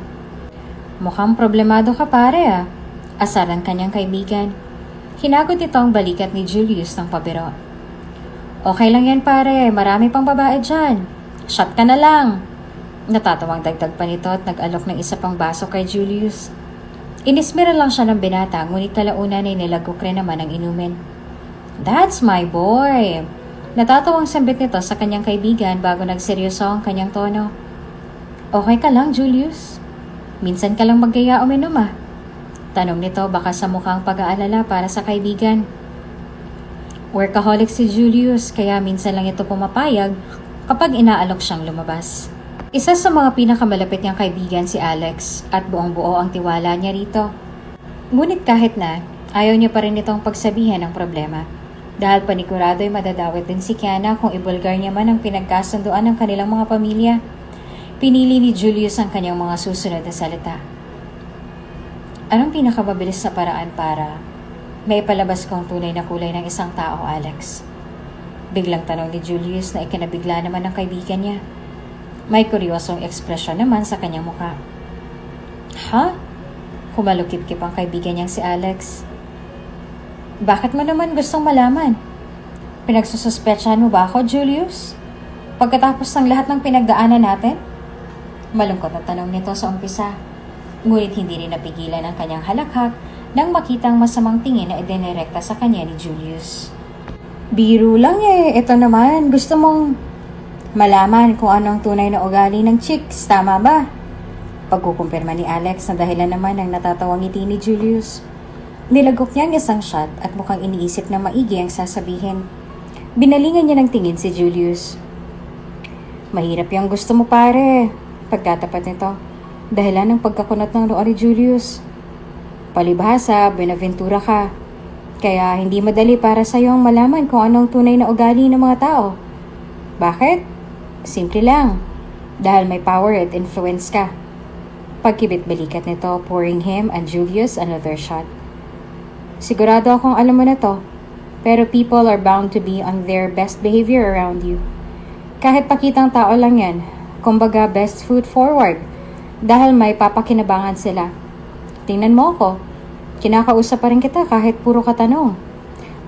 S1: Mukhang problemado ka pare ah. Asar ang kanyang kaibigan. Hinagot ito ang balikat ni Julius ng pabiro. Okay lang yan pare, marami pang babae dyan. Shot ka na lang. Natatawang dagdag pa nito at nag-alok ng isa pang baso kay Julius. Inismira lang siya ng binata, ngunit kalaunan ay nilagok rin naman ang inumin. That's my boy. Natatawang sambit nito sa kanyang kaibigan bago nagseryoso ang kanyang tono. Okay ka lang, Julius? Minsan ka lang maggaya uminom ah. Tanong nito baka sa mukhang pag-aalala para sa kaibigan. Workaholic si Julius kaya minsan lang ito pumapayag kapag inaalok siyang lumabas. Isa sa mga pinakamalapit niyang kaibigan si Alex at buong-buo ang tiwala niya rito. Ngunit kahit na, ayaw niya pa rin itong pagsabihan ng problema. Dahil panigurado ay madadawit din si Kiana kung ibulgar niya man ang pinagkasunduan ng kanilang mga pamilya. Pinili ni Julius ang kanyang mga susunod na salita. Anong pinakamabilis na paraan para may palabas kong tunay na kulay ng isang tao, Alex? Biglang tanong ni Julius na ikinabigla naman ng kaibigan niya. May kuryosong ekspresyon naman sa kanyang mukha. Ha? Humalukip-kip ang kaibigan niyang si Alex. Bakit mo naman gustong malaman? Pinagsususpetsahan mo ba ako, Julius? Pagkatapos ng lahat ng pinagdaanan natin? Malungkot na tanong nito sa umpisa. Ngunit hindi rin napigilan ang kanyang halakhak nang makitang masamang tingin na idinirekta sa kanya ni Julius. Biro lang eh. Ito naman, gusto mong malaman kung anong tunay na ugali ng chicks, tama ba? Pagkukumpirma ni Alex na dahilan naman ng natatawang ngiti ni Julius. Nilagok niya ang isang shot at mukhang iniisip na maigi ang sasabihin. Binalingan niya ng tingin si Julius. Mahirap yung gusto mo pare, pagtatapat nito. Dahilan ng pagkakunot ng noo ni Julius. Palibhasa, Buenaventura ka. Kaya hindi madali para sa iyo ang malaman kung anong tunay na ugali ng mga tao. Bakit? Simple lang. Dahil may power at influence ka. Pagkibit-balikat nito, pouring him and Julius another shot. Sigurado akong alam mo na to. Pero people are bound to be on their best behavior around you. Kahit pakitang tao lang yan, kumbaga best foot forward, dahil may papakinabangan sila. Tingnan mo ako, kinakausap pa rin kita kahit puro katanong.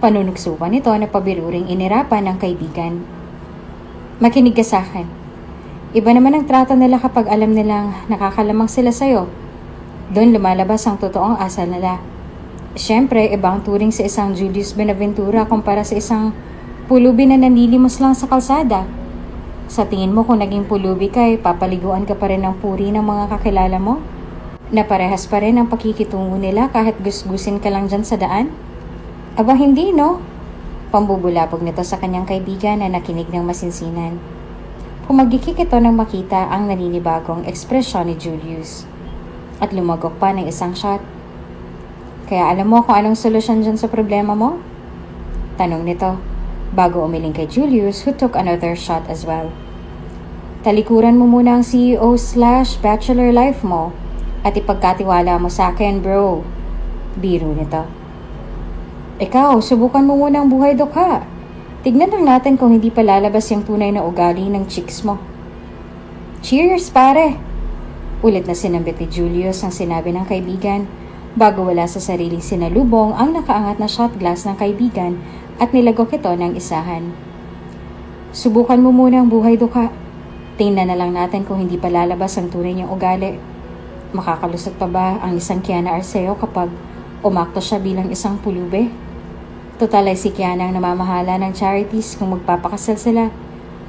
S1: Panunuksuan ito na pabiruring inirapan ng kaibigan. Makinig ka sa akin. Iba naman ang trato nila kapag alam nilang nakakalamang sila sa'yo. Doon lumalabas ang totoong asal nila. Siyempre, iba ang turing sa isang Julius Buenaventura kumpara sa isang pulubi na nanlilimos lang sa kalsada. Sa tingin mo kung naging pulubi ka, papaliguan ka pa rin ng puri ng mga kakilala mo? Na parehas pa rin ang pakikitungo nila kahit gusgusin ka lang dyan sa daan? Aba hindi no? Pambubulabog nito sa kanyang kaibigan na nakinig ng masinsinan. Pumagikik ito nang makita ang naninibagong ekspresyon ni Julius. At lumagok pa ng isang shot. Kaya alam mo kung anong solusyon dyan sa problema mo? Tanong nito, bago umiling kay Julius who took another shot as well. Talikuran mo muna ang CEO/bachelor life mo at ipagkatiwala mo sa akin, bro. Biro nito. Ikaw, subukan mo muna ang buhay dukha. Tignan lang natin kung hindi pa lalabas yung tunay na ugali ng chicks mo. Cheers, pare! Ulit na sinambit ni Julius ang sinabi ng kaibigan bago wala sa sariling sinalubong ang nakaangat na shot glass ng kaibigan at nilagok ito ng isahan. Subukan mo muna ang buhay dukha. Tingnan na lang natin kung hindi pa lalabas ang tunay niyang ugali. Makakalusot pa ba ang isang Kiana Arceo kapag umakto siya bilang isang pulube? Total ay si Kiana ang namamahala ng charities kung magpapakasal sila.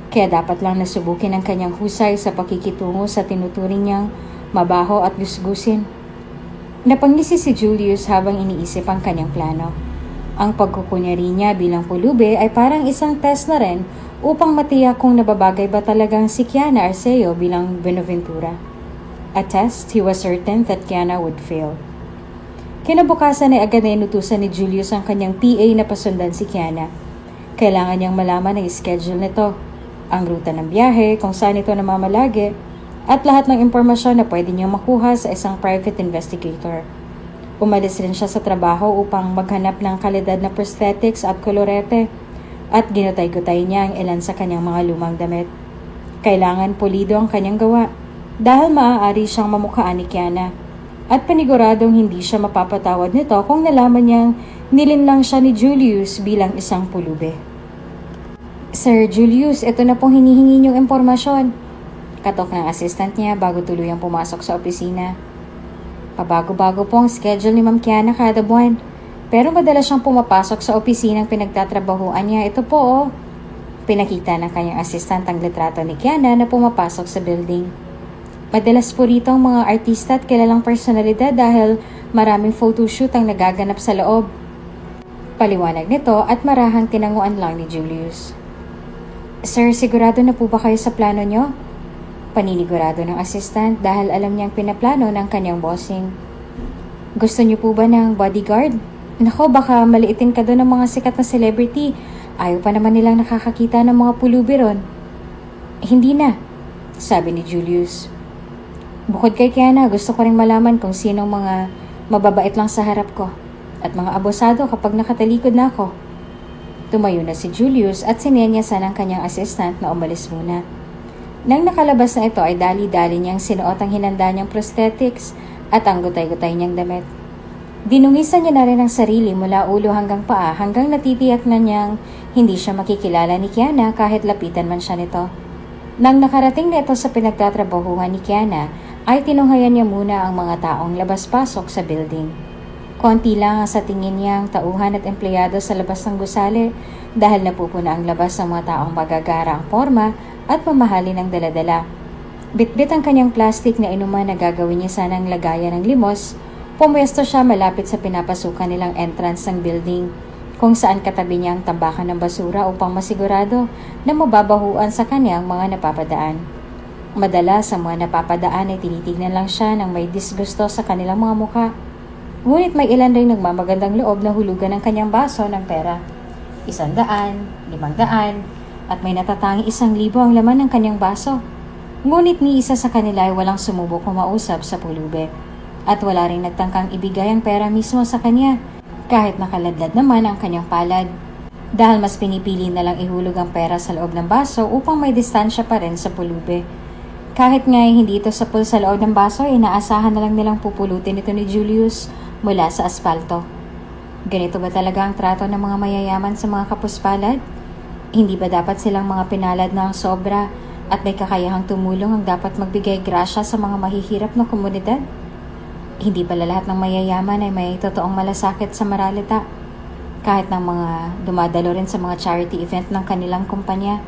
S1: Kaya dapat lang nasubukin ang kanyang husay sa pakikitungo sa tinuturing niyang mabaho at gusgusin. Napangisi si Julius habang iniisip ang kanyang plano. Ang pagkukunyari niya bilang pulube ay parang isang test na rin upang matiyak kung nababagay ba talagang si Kiana Arceo bilang Buenaventura. A test he was certain that Kiana would fail. Kinabukasan ay agad na inutusan ni Julius ang kanyang PA na pasundan si Kiana. Kailangan niyang malaman ang schedule nito, ang ruta ng biyahe, kung saan ito namamalagi, at lahat ng impormasyon na pwede niyang makuha sa isang private investigator. Umalis rin siya sa trabaho upang maghanap ng kalidad na prosthetics at kolorete at ginutay-gutay niya ang ilan sa kanyang mga lumang damit. Kailangan pulido ang kanyang gawa dahil maaari siyang mamukhaan ni Kiana at paniguradong hindi siya mapapatawad nito kung nalaman niyang nilinlang siya ni Julius bilang isang pulube. Sir Julius, ito na pong hinihingi niyong impormasyon. Katok ng assistant niya bago tuluyang pumasok sa opisina. Pabago-bago po ang schedule ni Ma'am Kiana kada buwan. Pero madalas siyang pumapasok sa opisinang pinagtatrabahuan niya. Ito po oh. Pinakita ng kanyang assistant ang litrato ni Kiana na pumapasok sa building. Madalas po rito ang mga artista at kilalang personalidad dahil maraming photoshoot ang nagaganap sa loob. Paliwanag nito at marahang tinanguan lang ni Julius. Sir, sigurado na po ba kayo sa plano nyo? Paninigurado ng assistant dahil alam niyang pinaplano ng kanyang bossing. Gusto niyo po ba ng bodyguard? Nako, baka maliitin ka doon ng mga sikat na celebrity. Ayaw pa naman nilang nakakakita ng mga pulubi ron. Hindi na, sabi ni Julius. Bukod kay Kiana, gusto ko ring malaman kung sinong mga mababait lang sa harap ko at mga abosado kapag nakatalikod na ako. Tumayo na si Julius at sinenyasan ng kanyang assistant na umalis muna. Nang nakalabas na ito ay dali-dali niyang sinuot ang hinanda niyang prosthetics at ang gutay-gutay niyang damit. Dinungisan niya na rin ang sarili mula ulo hanggang paa hanggang natitiyak na niyang hindi siya makikilala ni Kiana kahit lapitan man siya nito. Nang nakarating na ito sa pinagtatrabahuhan ni Kiana, ay tinunghayan niya muna ang mga taong labas-pasok sa building. Konti lang sa tingin niya ang tauhan at empleyado sa labas ng gusali dahil napupuna ang labas ng mga taong magagara ang forma at mamahalin ang daladala. Bitbit ang kanyang plastic na inuman na gagawin niya sanang lagayan ng limos, Pumwesto siya malapit sa pinapasukan nilang entrance ng building, kung saan katabi niya ang tambakan ng basura upang masigurado na mababahuan sa kanyang mga napapadaan. Madalas sa mga napapadaan ay tinitignan lang siya ng may disgusto sa kanilang mga mukha. Ngunit may ilan rin nagmamagandang loob na hulugan ng kanyang baso ng pera. 100, 500, at may natatangi 1,000 ang laman ng kanyang baso. Ngunit ni isa sa kanila ay walang sumubok kumausap sa pulube. At wala ring nagtangkang ibigay ang pera mismo sa kanya, kahit nakaladlad naman ang kanyang palad. Dahil mas pinipili na lang ihulog ang pera sa loob ng baso upang may distansya pa rin sa pulube. Kahit nga hindi ito sapul sa loob ng baso, inaasahan na lang nilang pupulutin ito ni Julius mula sa asfalto. Ganito ba talaga ang trato ng mga mayayaman sa mga kapuspalad? Hindi ba dapat silang mga pinalad na ang sobra at may kakayahang tumulong ang dapat magbigay grasya sa mga mahihirap na komunidad? Hindi pala lahat ng mayayaman ay may totoong malasakit sa maralita. Kahit ng mga dumadalo rin sa mga charity event ng kanilang kumpanya,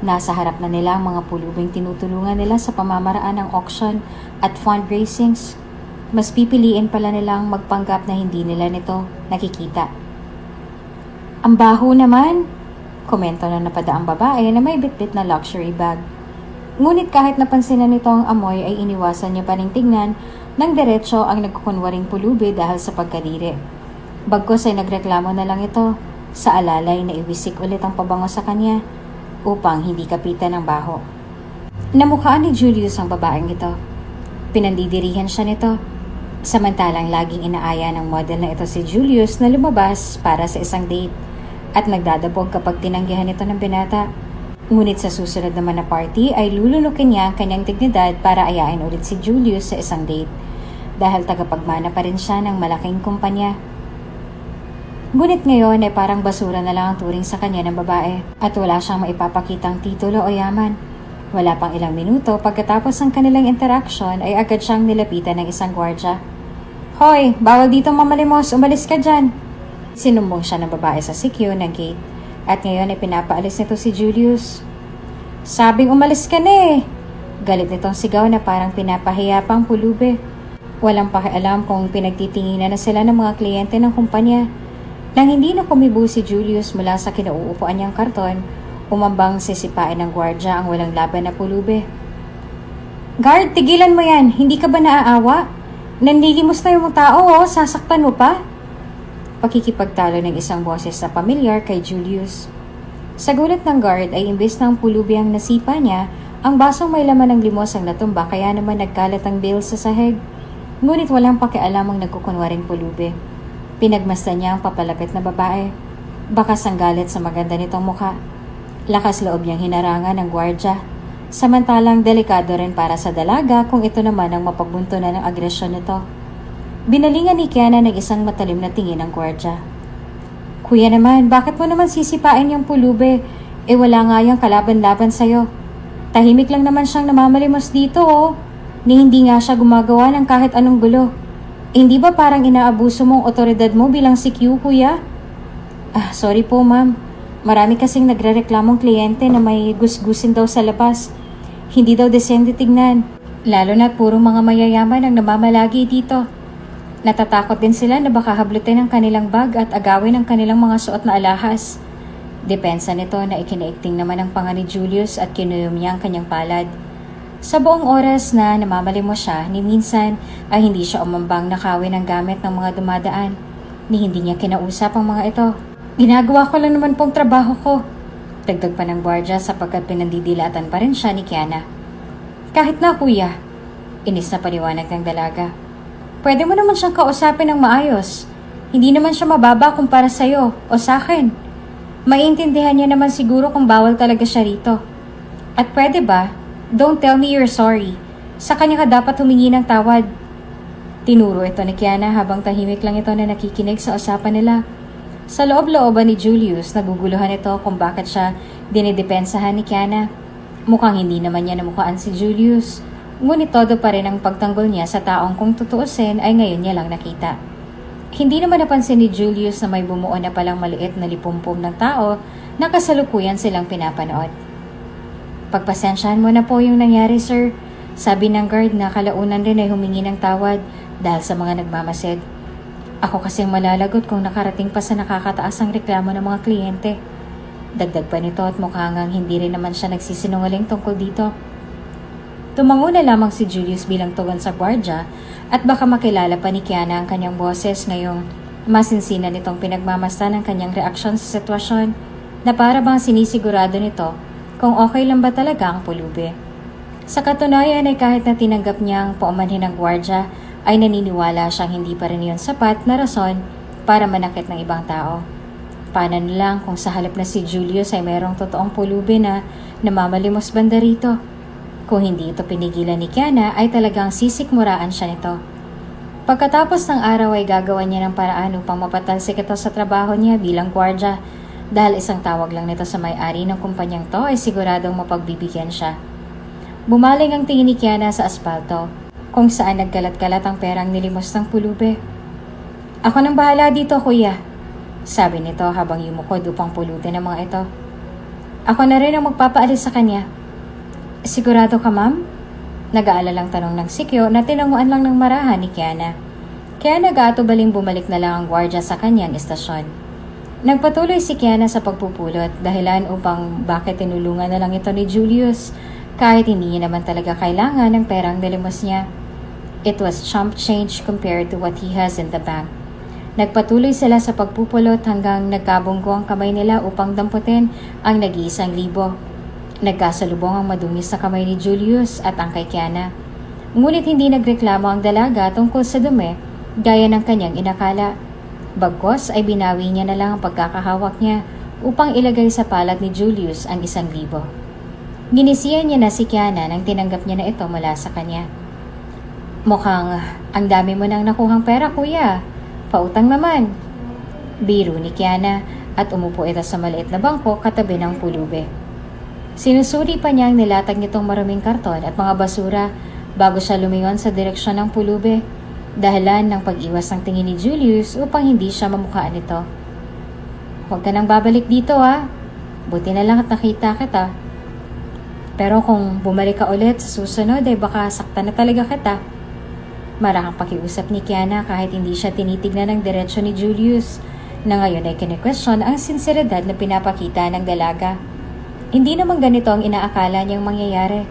S1: nasa harap na nila ang mga pulubing tinutulungan nila sa pamamaraan ng auction at fundraisings. Mas pipiliin pala nilang magpanggap na hindi nila nito nakikita. Ang baho naman, komento na napadaang babae na may bitbit na luxury bag. Ngunit kahit napansinan nito ang amoy ay iniwasan niya pa ring tignan ng diretsyo ang nagkukunwaring pulubi dahil sa pagkadiri. Bagkos ay nagreklamo na lang ito sa alalay na iwisik ulit ang pabango sa kanya upang hindi kapitan ng baho. Namukhaan ni Julius ang babaeng ito. Pinandidirihan siya nito. Samantalang laging inaaya ng model na ito si Julius na lumabas para sa isang date at nagdadabog kapag tinanggihan ito ng binata. Ngunit sa susunod naman na party ay lulunukin niya ang kanyang dignidad para ayain ulit si Julius sa isang date dahil tagapagmana pa rin siya ng malaking kumpanya. Ngunit ngayon ay parang basura na lang ang turing sa kanya ng babae at wala siyang maipapakitang titulo o yaman. Wala pang ilang minuto pagkatapos ng kanilang interaction ay agad siyang nilapitan ng isang gwardya. "Hoy, bawal dito mamalimos, umalis ka dyan!" Sinumbong siya ng babae sa sikyo ng gate at ngayon ay pinapaalis nito si Julius. "Sabing umalis ka na eh!" Galit nitong sigaw na parang pinapahiya pang pulube. Walang pakialam kung pinagtitinginan na sila ng mga kliyente ng kumpanya. Nang hindi na kumibo si Julius mula sa kinauupuan niyang karton, umambang sisipain ng gwardya ang walang laban na pulube. "Guard, tigilan mo yan! Hindi ka ba naaawa? Nanlilimos na yung tao oh, sasaktan mo pa?" Pakikipagtalo ng isang boses na pamilyar kay Julius. Sa gulat ng guard ay imbes na ang pulubi ang nasipa niya, ang basong may laman ng limos ang natumba kaya naman nagkalat ang bail sa sahig. Ngunit walang pakialam ang nagkukunwaring pulubi. Pinagmasdan niya ang papalapit na babae. Bakas ang galit sa maganda nitong mukha. Lakas loob niyang hinarangan ng gwardya. Samantalang delikado rin para sa dalaga kung ito naman ang mapagbuntunan ng agresyon nito. Binalingan ni Kiana ng isang matalim na tingin ng gwardya. "Kuya naman, bakit mo naman sisipain yung pulube? Wala nga yung kalaban-laban sa'yo. Tahimik lang naman siyang namamalimos dito oh. Ni hindi nga siya gumagawa ng kahit anong gulo. Hindi ba parang inaabuso mong otoridad mo bilang CQ, kuya?" Sorry po ma'am. Marami kasing nagrereklamong kliyente na may gusgusin daw sa labas. Hindi daw desente tignan. Lalo na puro mga mayayaman ang namamalagi dito. Natatakot din sila na baka hablutin ang kanilang bag at agawin ang kanilang mga suot na alahas. Depensa nito na ikinaigting naman ang panga ni Julius at kinuyom niya ang kanyang palad. Sa buong oras na namamalimos siya, ni minsan ay hindi siya umambang nakawin ang gamit ng mga dumadaan. Ni hindi niya kinausap ang mga ito. "Ginagawa ko lang naman pong trabaho ko." Dagdag pa ng gwardya sapagkat pinandidilatan pa rin siya ni Kiana. "Kahit na kuya," inis na paliwanag ng dalaga. "Pwede mo naman siyang kausapin ng maayos. Hindi naman siya mababa kumpara sa'yo o sa'kin. Maiintindihan niya naman siguro kung bawal talaga siya rito. At pwede ba, don't tell me you're sorry. Sa kanya ka dapat humingi ng tawad." Tinuro ito ni Kiana habang tahimik lang ito na nakikinig sa usapan nila. Sa loob-looban ni Julius, naguguluhan ito kung bakit siya dinidepensahan ni Kiana. Mukhang hindi naman niya namukhaan si Julius. Ngunit todo pa rin ang pagtanggol niya sa taong kung tutuusin ay ngayon niya lang nakita. Hindi naman napansin ni Julius na may bumuo na palang maliit na lipumpum ng tao na kasalukuyan silang pinapanood. "Pagpasensyahan mo na po yung nangyari, sir. Sabi ng guard na kalaunan rin ay humingi ng tawad dahil sa mga nagmamasid. Ako kasing malalagot kung nakarating pa sa nakakataas ang reklamo ng mga kliyente. Dagdag pa nito at mukha ngang hindi rin naman siya nagsisinungaling tungkol dito. Tumango na lamang si Julius bilang tugon sa gwardya at baka makilala pa ni Kiana ang kanyang boses ngayong masinsinan nitong pinagmamasdan ang kanyang reaksyon sa sitwasyon na para bang sinisigurado nito kung okay lang ba talaga ang pulubi. Sa katunayan ay kahit na tinanggap niyang paumanhin ng gwardya ay naniniwala siyang hindi pa rin yun sapat na rason para manakit ng ibang tao. Paano na lang kung sa halip na si Julius ay mayroong totoong pulubi na namamalimos banda rito? Kung hindi ito pinigilan ni Kiana ay talagang sisikmuraan siya nito. Pagkatapos ng araw ay gagawa niya ng paraan upang mapatalsik ito sa trabaho niya bilang gwardya dahil isang tawag lang nito sa may-ari ng kumpanyang to ay siguradong mapagbibigyan siya. Bumaling ang tingin ni Kiana sa asfalto kung saan nagkalat-kalat ang perang nilimos ng pulubi. Ako nang bahala dito, kuya, sabi nito habang yumukod upang pulutin ang mga ito. Ako na rin ang magpapaalis sa kanya. Sigurado ka, ma'am? Nag-aalalang tanong ng sikyo na tinanguan lang ng marahan ni Kiana. Kaya nag-aatubaling bumalik na lang ang gwardya sa kanyang istasyon. Nagpatuloy si Kiana sa pagpupulot dahilan upang bakit tinulungan na lang ito ni Julius kahit hindi niya naman talaga kailangan ng perang nilimos niya. It was chump change compared to what he has in the bank. Nagpatuloy sila sa pagpupulot hanggang nagkabunggo ang kamay nila upang damputin ang nag-1,000. Nagkasalubong ang madungis sa kamay ni Julius at ang kay Kiana. Ngunit hindi nagreklamo ang dalaga tungkol sa dumi gaya ng kanyang inakala. Bagkos ay binawi niya na lang ang pagkakahawak niya upang ilagay sa palad ni Julius ang 1,000. Ginisiyan niya na si Kiana nang tinanggap niya na ito mula sa kanya. Mukhang ang dami mo nang nakuhang pera, kuya. Pautang naman. Biro ni Kiana at umupo ito sa maliit na bangko katabi ng pulubi. Sinusuri pa niya ang nilatag nitong maraming karton at mga basura bago siya lumingon sa direksyon ng pulubi, dahilan ng pag-iwas ng tingin ni Julius upang hindi siya mamukhaan nito. Huwag ka nang babalik dito, ha. Buti na lang at nakita kita. Pero kung bumalik ka ulit sa susunod ay baka saktan na talaga kita. Marahang pakiusap ni Kiana kahit hindi siya tinitignan ng diretsyo ni Julius na ngayon ay kine-question ang sinseridad na pinapakita ng dalaga. Hindi naman ganito ang inaakala niyang mangyayari.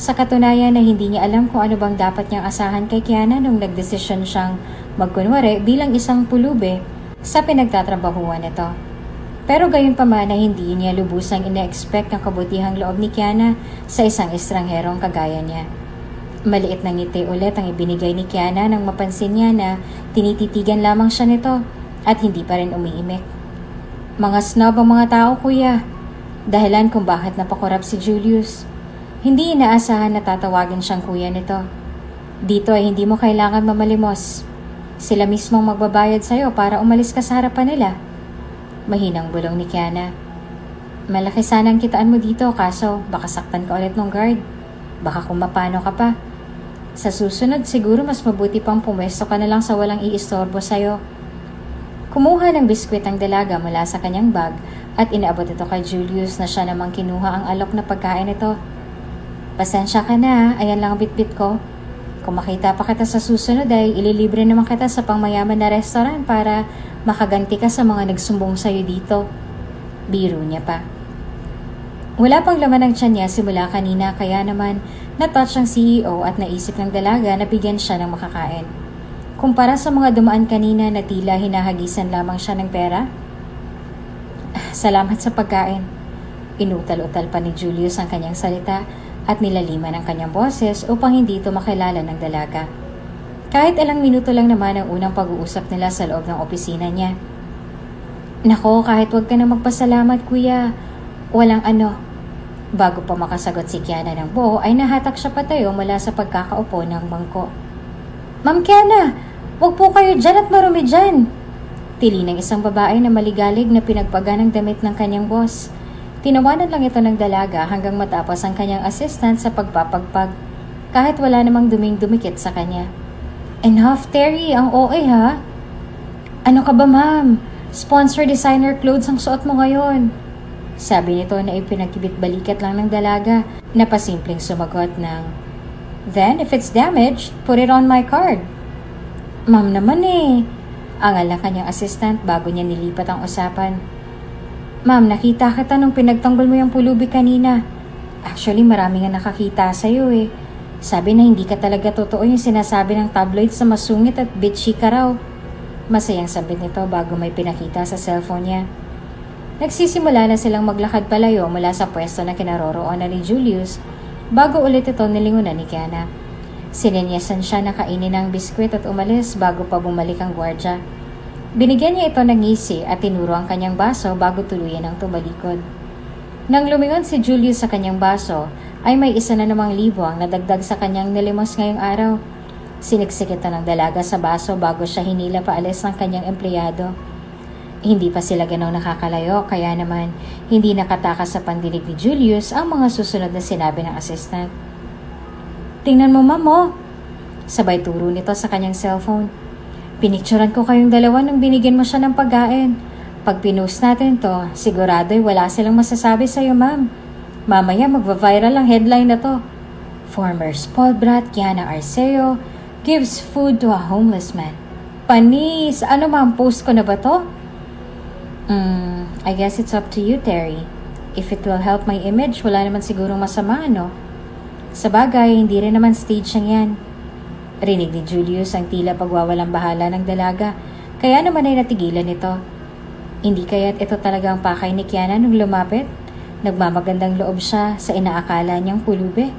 S1: Sa katunayan na hindi niya alam kung ano bang dapat niyang asahan kay Kiana nung nagdesisyon siyang magkunwari bilang isang pulubi sa pinagtatrabahuan nito. Pero gayon pa man na hindi niya lubusang ina-expect ang kabutihang loob ni Kiana sa isang estrangherong kagaya niya. Maliit na ngiti ulit ang ibinigay ni Kiana nang mapansin niya na tinititigan lamang siya nito at hindi pa rin umiimik. Mga snob ang mga tao, kuya. Dahilan kung bakit napakorap si Julius. Hindi inaasahan na tatawagin siyang kuya nito. Dito ay hindi mo kailangan mamalimos. Sila mismong magbabayad sa'yo para umalis ka sa harapan nila. Mahinang bulong ni Kiana. Malaki sanang kitaan mo dito kaso baka saktan ka ulit ng guard. Baka kung mapano ka pa. Sa susunod siguro mas mabuti pang pumwesto ka na lang sa walang iistorbo sa'yo. Kumuha ng biskwit ang dalaga mula sa kanyang bag at inaabot ito kay Julius na siya namang kinuha ang alok na pagkain nito. Pasensya ka na, ayan lang ang bitbit ko. Kung makita pa kita sa susunod ay ililibre naman kita sa pangmayaman na restaurant para makaganti ka sa mga nagsumbong sa'yo dito. Biro niya pa. Wala pang laman ng tiyan niya simula kanina kaya naman natouch ang CEO at naisip ng dalaga na bigyan siya ng makakain. Kumpara sa mga dumaan kanina na tila hinahagisan lamang siya ng pera. Salamat sa pagkain. Inutal-utal pa ni Julius ang kanyang salita at nilaliman ang kanyang boses upang hindi ito makilala ng dalaga. Kahit ilang minuto lang naman ang unang pag-uusap nila sa loob ng opisina niya. Nako, kahit wag ka na magpasalamat, kuya. Walang ano. Bago pa makasagot si Kiana ng buo ay nahatak siya patayo mula sa pagkakaupo ng bangko. Ma'am Kiana, wag po kayo dyan at marumi dyan. Tili ng isang babae na maligalig na pinagpaga ng damit ng kanyang boss. Tinawanan lang ito ng dalaga hanggang matapos ang kanyang assistant sa pagpapagpag, kahit wala namang duming dumikit sa kanya. Enough, Terry, ang OA ha? Ano ka ba, ma'am? Sponsor designer clothes ang suot mo ngayon. Sabi nito na ipinagkibit-balikat lang ng dalaga na pasimpleng sumagot ng, Then, if it's damaged, put it on my card. Ma'am naman eh. Angal ng kanyang assistant bago niya nilipat ang usapan. Ma'am, nakita kita nung pinagtanggol mo yung pulubi kanina. Actually, marami nga nakakita sa'yo eh. Sabi na hindi ka talaga totoo yung sinasabi ng tabloids na masungit at bitchy ka raw. Masayang sabit nito bago may pinakita sa cellphone niya. Nagsisimula na silang maglakad palayo mula sa pwesto na kinaroroonan ni Julius bago ulit ito nilingunan ni Kiana. Sininyasan siya na kainin ng biskwit at umalis bago pa bumalik ang gwardya. Binigyan niya ito ng ngisi at tinuro ang kanyang baso bago tuluyan ang tumalikod. Nang lumingon si Julius sa kanyang baso, ay may isa na namang libo ang nadagdag sa kanyang nilimos ngayong araw. Siniksik ito ng dalaga sa baso bago siya hinila paalis ng kanyang empleyado. Hindi pa sila ganaw nakakalayo kaya naman hindi nakatakas sa pandinig ni Julius ang mga susunod na sinabi ng assistant. Tingnan mo, ma'am, oh. Sabay turo nito sa kanyang cellphone. Pinicturan ko kayong dalawa nung binigyan mo siya ng pagkain. Pag pinost natin to, sigurado'y wala silang masasabi sa'yo, ma'am. Mamaya magva-viral ang headline na to. Former spoiled brat Kiana Arceo gives food to a homeless man. Panis! Ano ma'am, post ko na ba to? I guess it's up to you, Terry. If it will help my image, wala naman sigurong masama, no? Sa bagay, hindi rin naman stage ang yan. Rinig ni Julius ang tila pagwawalang bahala ng dalaga, kaya naman ay natigilan ito. Hindi kaya't ito talaga ang pakay ni Kiana nung lumapit? Nagmamagandang loob siya sa inaakala niyang pulubi.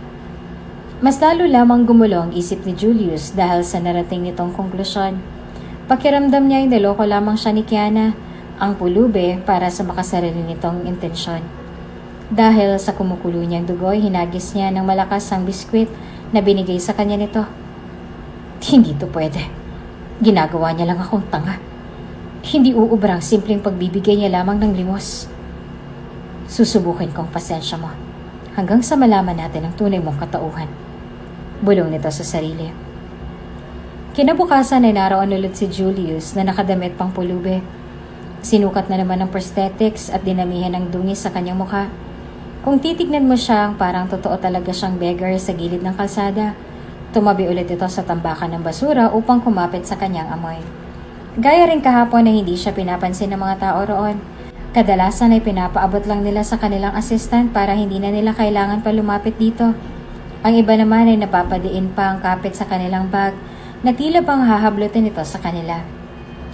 S1: Mas lalo lamang gumulo ang isip ni Julius dahil sa narating nitong konklusyon. Pakiramdam niya ay niloko lamang siya ni Kiana, ang pulubi para sa makasarili nitong intensyon. Dahil sa kumukulo niyang dugoy, hinagis niya ng malakas ang biskwit na binigay sa kanya nito. Hindi to pwede. Ginagawa niya lang akong tanga. Hindi uubrang simpleng pagbibigay niya lamang ng limos. Susubukin kong pasensya mo hanggang sa malaman natin ang tunay mong katauhan. Bulong nito sa sarili. Kinabukasan ay naroon ulit si Julius na nakadamit pang pulubi. Sinukat na naman ng prosthetics at dinamihan ng dungis sa kanyang mukha. Kung titignan mo siya, parang totoo talaga siyang beggar sa gilid ng kalsada. Tumabi ulit ito sa tambakan ng basura upang kumapit sa kanyang amoy. Gaya rin kahapon na hindi siya pinapansin ng mga tao roon. Kadalasan ay pinapaabot lang nila sa kanilang assistant para hindi na nila kailangan pa lumapit dito. Ang iba naman ay napapadiin pa ang kapit sa kanilang bag na tila bang hahablutin ito sa kanila.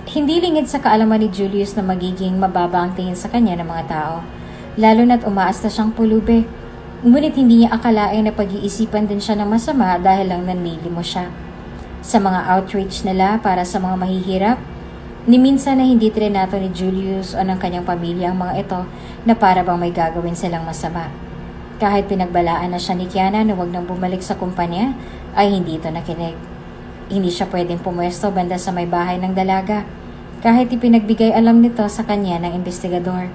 S1: Hindi lingid sa kaalaman ni Julius na magiging mababa ang tingin sa kanya ng mga tao. Lalo na't umaas na siyang pulubi. Ngunit hindi niya akalain na pag-iisipan din siya ng masama dahil lang nanlili mo siya. Sa mga outreach nila para sa mga mahihirap, ni minsan na hindi trinato ni Julius o ng kanyang pamilya ang mga ito na para bang may gagawin silang masama. Kahit pinagbalaan na siya ni Kiana na huwag nang bumalik sa kumpanya, ay hindi ito nakinig. Hindi siya pwedeng pumwesto banda sa may bahay ng dalaga, kahit ipinagbigay alam nito sa kanya ng investigador.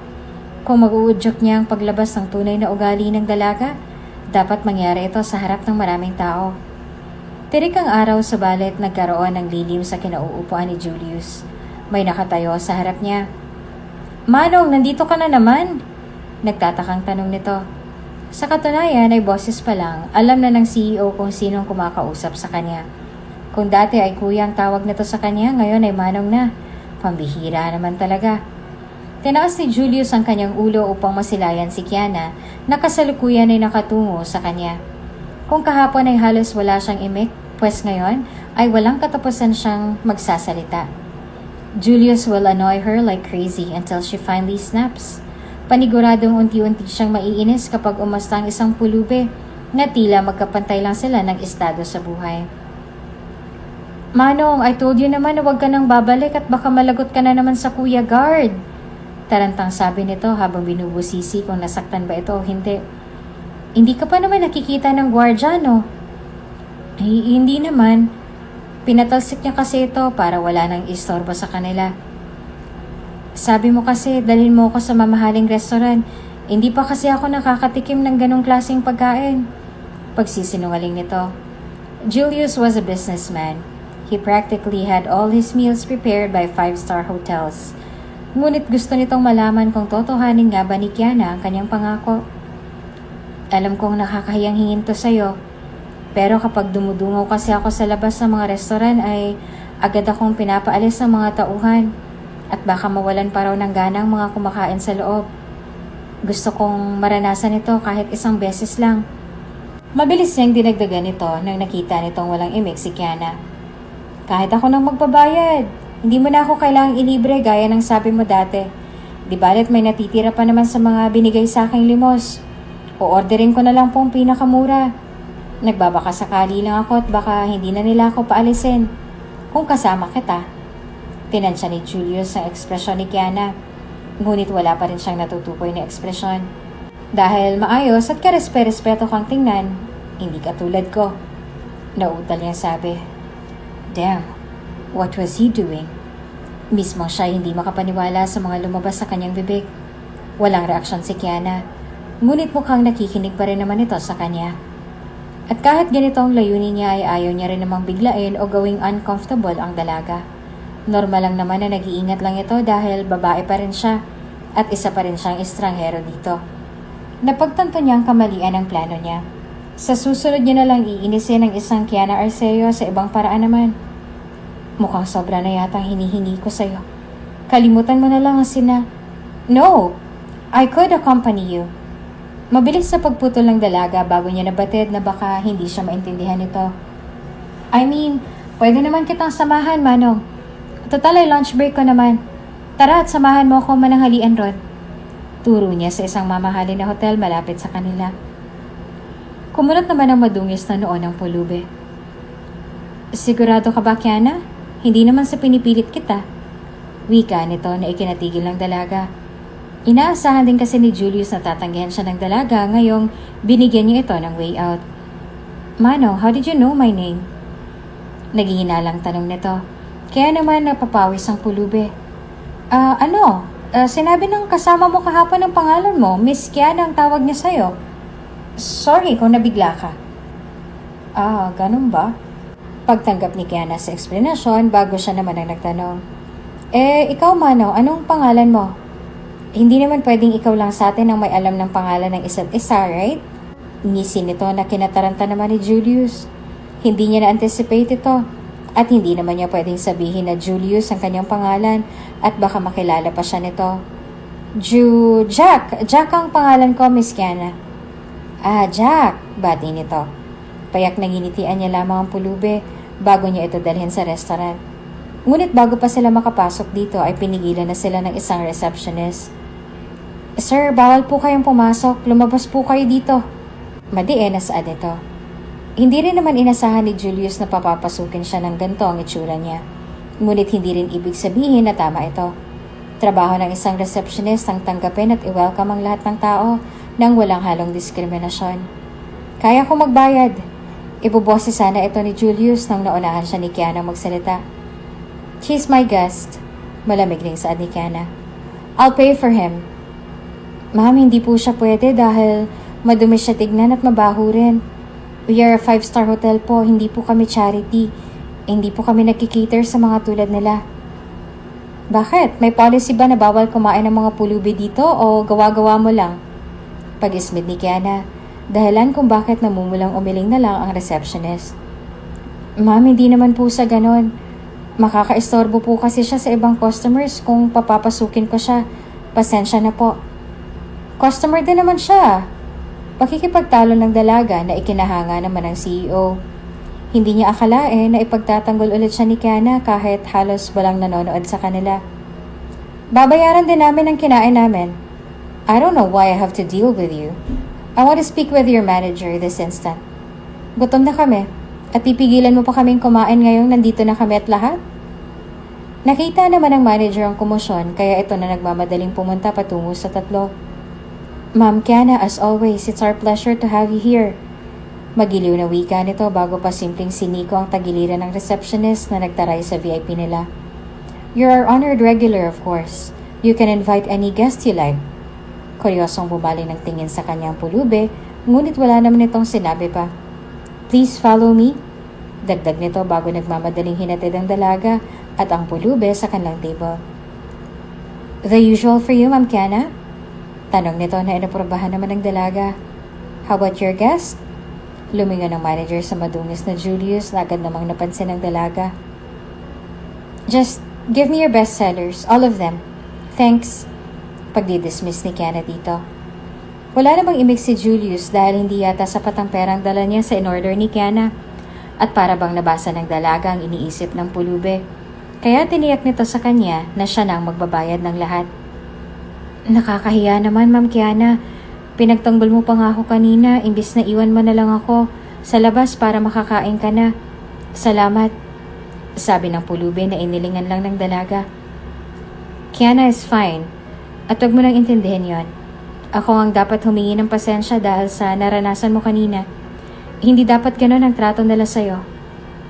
S1: Kung mag-uudyok niya ang paglabas ng tunay na ugali ng dalaga, dapat mangyari ito sa harap ng maraming tao. Tirik ang araw subalit nagkaroon ng lilim sa kinauupuan ni Julius. May nakatayo sa harap niya. Manong, nandito ka na naman? Nagtatakang tanong nito. Sa katunayan ay boses pa lang, alam na ng CEO kung sinong kumakausap sa kanya. Kung dati ay kuya ang tawag nito sa kanya, ngayon ay manong na. Pambihira naman talaga. Tinaas ni Julius ang kanyang ulo upang masilayan si Kiana na kasalukuyan ay nakatungo sa kanya. Kung kahapon ay halos wala siyang imik, pues ngayon ay walang katapusan siyang magsasalita. Julius will annoy her like crazy until she finally snaps. Paniguradong unti-unti siyang maiinis kapag umasta ang isang pulubi na tila magkapantay lang sila ng estado sa buhay. Manong, I told you naman na huwag ka nang babalik at baka malagot ka na naman sa Kuya Guard. Tarantang sabi nito habang binubusisi kung nasaktan ba ito o hindi. Hindi ka pa naman nakikita ng gwardya, no? Ay, hindi naman. Pinatalsik niya kasi ito para wala nang istorbo sa kanila. Sabi mo kasi, dalhin mo ako sa mamahaling restaurant. Hindi pa kasi ako nakakatikim ng ganong klaseng pagkain. Pagsisinungaling nito. Julius was a businessman. He practically had all his meals prepared by 5-star hotels. Ngunit gusto nitong malaman kung totohanin nga ba ni Kiana ang kanyang pangako. Alam kong nakakahiyang hingin to sa'yo. Pero kapag dumudungaw kasi ako sa labas ng mga restoran ay Agad akong pinapaalis ng mga tauhan at baka mawalan pa raw ng ganang mga kumakain sa loob. Gusto kong maranasan ito kahit isang beses lang. Mabilis niyang dinagdagan ito nang nakita nitong walang imik si Kiana. Kahit ako nang magbabayad, hindi mo na ako kailangang ilibre gaya ng sabi mo dati. Di balit may natitira pa naman sa mga binigay sa aking limos. O-orderin ko na lang pong pinakamura. Nagbabaka sakali lang ako at baka hindi na nila ako paalisin. Kung kasama kita. Tinansya ni Julius ang ekspresyon ni Kiana. Ngunit wala pa rin siyang natutukoy na ekspresyon. Dahil maayos at karespe-respeto kang tingnan, hindi katulad ko. Nautal niyang sabi. Damn, what was he doing? Mismo siya hindi makapaniwala sa mga lumabas sa kanyang bibig. Walang reaksyon si Kiana, ngunit mukhang nakikinig pa rin naman ito sa kanya. At kahit ganito ang layunin niya ay ayaw niya rin namang biglain o gawing uncomfortable ang dalaga. Normal lang naman na nag-iingat lang ito dahil babae pa rin siya at isa pa rin siyang estranghero dito. Napagtanto niya ang kamalian ng plano niya. Sa susunod niya na lang iinisin ang isang Kiana Arceo sa ibang paraan naman. Mukhang sobra na yata ang hinihingi ko sa'yo. Kalimutan mo na lang ang No! I could accompany you. Mabilis sa pagputol ng dalaga bago niya nabatid na baka hindi siya maintindihan nito. I mean, pwede naman kitang samahan, Manong. Total ay lunch break ko naman. Tara at samahan mo ako mananghalian ron. Turo niya sa isang mamahalin na hotel malapit sa kanila. Kumunot naman ang madungis na noon ng pulube. Sigurado ka ba, Kiana? Hindi naman sa pinipilit kita. Wika nito na ikinatigil ng dalaga. Inaasahan din kasi ni Julius na tatanggihan siya ng dalaga ngayong binigyan niya ito ng way out. Mano, how did you know my name? Naging hinalang tanong nito. Kaya naman napapawis ang pulube. Sinabi ng kasama mo kahapon ang pangalan mo, Miss Kiana ang tawag niya sa'yo. Sorry kung nabigla ka. Ganun ba? Pagtanggap ni Kiana sa eksplanasyon bago siya naman ang nagtanong. Ikaw Mano, anong pangalan mo? Hindi naman pwedeng ikaw lang sa atin ang may alam ng pangalan ng isa't isa, right? Ngisin ito na kinataranta naman ni Julius. Hindi niya na-anticipate ito. At hindi naman niya pwedeng sabihin na Julius ang kanyang pangalan at baka makilala pa siya nito. Jack! Jack ang pangalan ko, Miss Kiana. Jack! Bati nito. Payak na ginitian niya lamang ang pulube bago niya ito dalhin sa restaurant. Ngunit bago pa sila makapasok dito ay pinigilan na sila ng isang receptionist. Sir, bawal po kayong pumasok. Lumabas po kayo dito. Madiin na saan ito. Hindi rin naman inasahan ni Julius na papapasukin siya ng ganito ang itsura niya. Ngunit hindi rin ibig sabihin na tama ito. Trabaho ng isang receptionist ang tanggapin at i-welcome ang lahat ng tao nang walang halong diskriminasyon. Kaya ko magbayad. Ibubose sana ito ni Julius nang naunahan siya ni Kiana magsalita. She's my guest. Malamig ring saad ni Kiana. I'll pay for him. Ma'am, hindi po siya pwede dahil madumi siya tignan at mabaho rin. We are a 5-star hotel po, hindi po kami charity. Hindi po kami nagkikater sa mga tulad nila. Bakit? May policy ba na bawal kumain ng mga pulubi dito o gawa-gawa mo lang? Pag-ismid ni Kiana, dahilan kung bakit namumulang umiling na lang ang receptionist. Ma'am, hindi naman po sa ganon. Makakaistorbo po kasi siya sa ibang customers kung papapasukin ko siya. Pasensya na po. Customer din naman siya. Pakikipagtalo ng dalaga na ikinahanga naman ng CEO. Hindi niya akalain na ipagtatanggol ulit siya ni Kiana kahit halos walang nanonood sa kanila. Babayaran din namin ang kinain namin. I don't know why I have to deal with you. I want to speak with your manager this instant. Gutom na kami. At pipigilan mo pa kaming kumain ngayong nandito na kami at lahat? Nakita naman ng manager ang komosyon kaya ito na nagmamadaling pumunta patungo sa tatlo. Ma'am Kiana, as always, it's our pleasure to have you here. Magiliw na wika nito bago pa simpleng siniko ang tagiliran ng receptionist na nagtaray sa VIP nila. You're our honored regular, of course. You can invite any guest you like. Kuryosong bumaling ng tingin sa kanyang pulube, ngunit wala naman itong sinabi pa. Please follow me. Dagdag nito bago nagmamadaling hinatid ang dalaga at ang pulube sa kanilang table. The usual for you, Ma'am Kiana? Tanong nito na inaprobahan naman ng dalaga. How about your guest? Lumingon ang manager sa madungis na Julius na agad namang napansin ng dalaga. Just give me your bestsellers, all of them. Thanks. Pagdi-dismiss ni Kiana dito. Wala namang imig si Julius dahil hindi yata sapat ang perang dala niya sa in-order ni Kiana. At para bang nabasa ng dalaga ang iniisip ng pulube. Kaya tiniyak nito sa kanya na siya na ang magbabayad ng lahat. Nakakahiya naman, Ma'am Kiana. Pinagtanggol mo pa nga ako kanina, imbis na iwan mo na lang ako sa labas para makakain ka na. Salamat, sabi ng pulubi na inilingan lang ng dalaga. Kiana is fine, at huwag mo nang intindihin yon. Ako ang dapat humingi ng pasensya dahil sa naranasan mo kanina. Hindi dapat ganon ang trato nila sa'yo,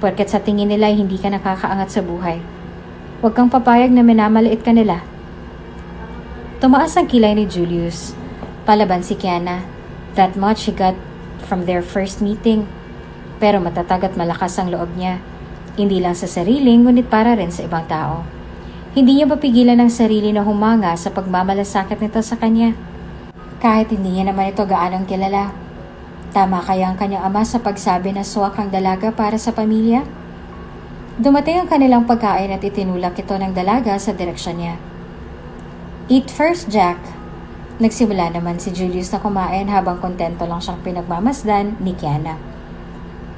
S1: porket sa tingin nila ay hindi ka nakakaangat sa buhay. Huwag kang papayag na minamaliit ka nila. Tumaas ang kilay ni Julius. Palaban si Kiana. That much he got from their first meeting. Pero matatag at malakas ang loob niya. Hindi lang sa sarili, ngunit para rin sa ibang tao. Hindi niya mapigilan ang sarili na humanga sa pagmamalasakit nito sa kanya. Kahit hindi niya naman ito gaanong kilala. Tama kaya ang kanyang ama sa pagsabi na swak ang dalaga para sa pamilya? Dumating ang kanilang pagkain at itinulak ito ng dalaga sa direksyon niya. Eat first, Jack. Nagsimula naman si Julius na kumain habang kontento lang siyang pinagmamasdan ni Kiana.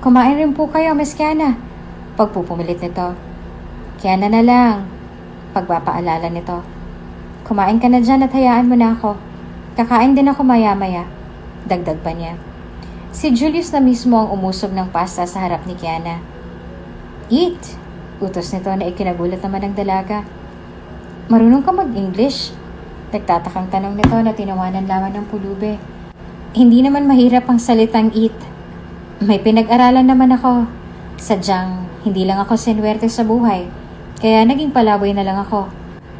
S1: Kumain rin po kayo, Miss Kiana. Pagpupumilit nito. Kiana na lang. Pagpapaalala nito. Kumain ka na dyan at hayaan mo na ako. Kakain din ako maya-maya. Dagdag pa niya. Si Julius na mismo ang umusog ng pasta sa harap ni Kiana. Eat! Utos nito na ikinagulat naman ng dalaga. Marunong ka mag-English? Nagtatakang tanong nito na tinawanan lamang ng pulube. Hindi naman mahirap ang salitang eat. May pinag-aralan naman ako. Sadyang hindi lang ako sinwerte sa buhay. Kaya naging palaboy na lang ako.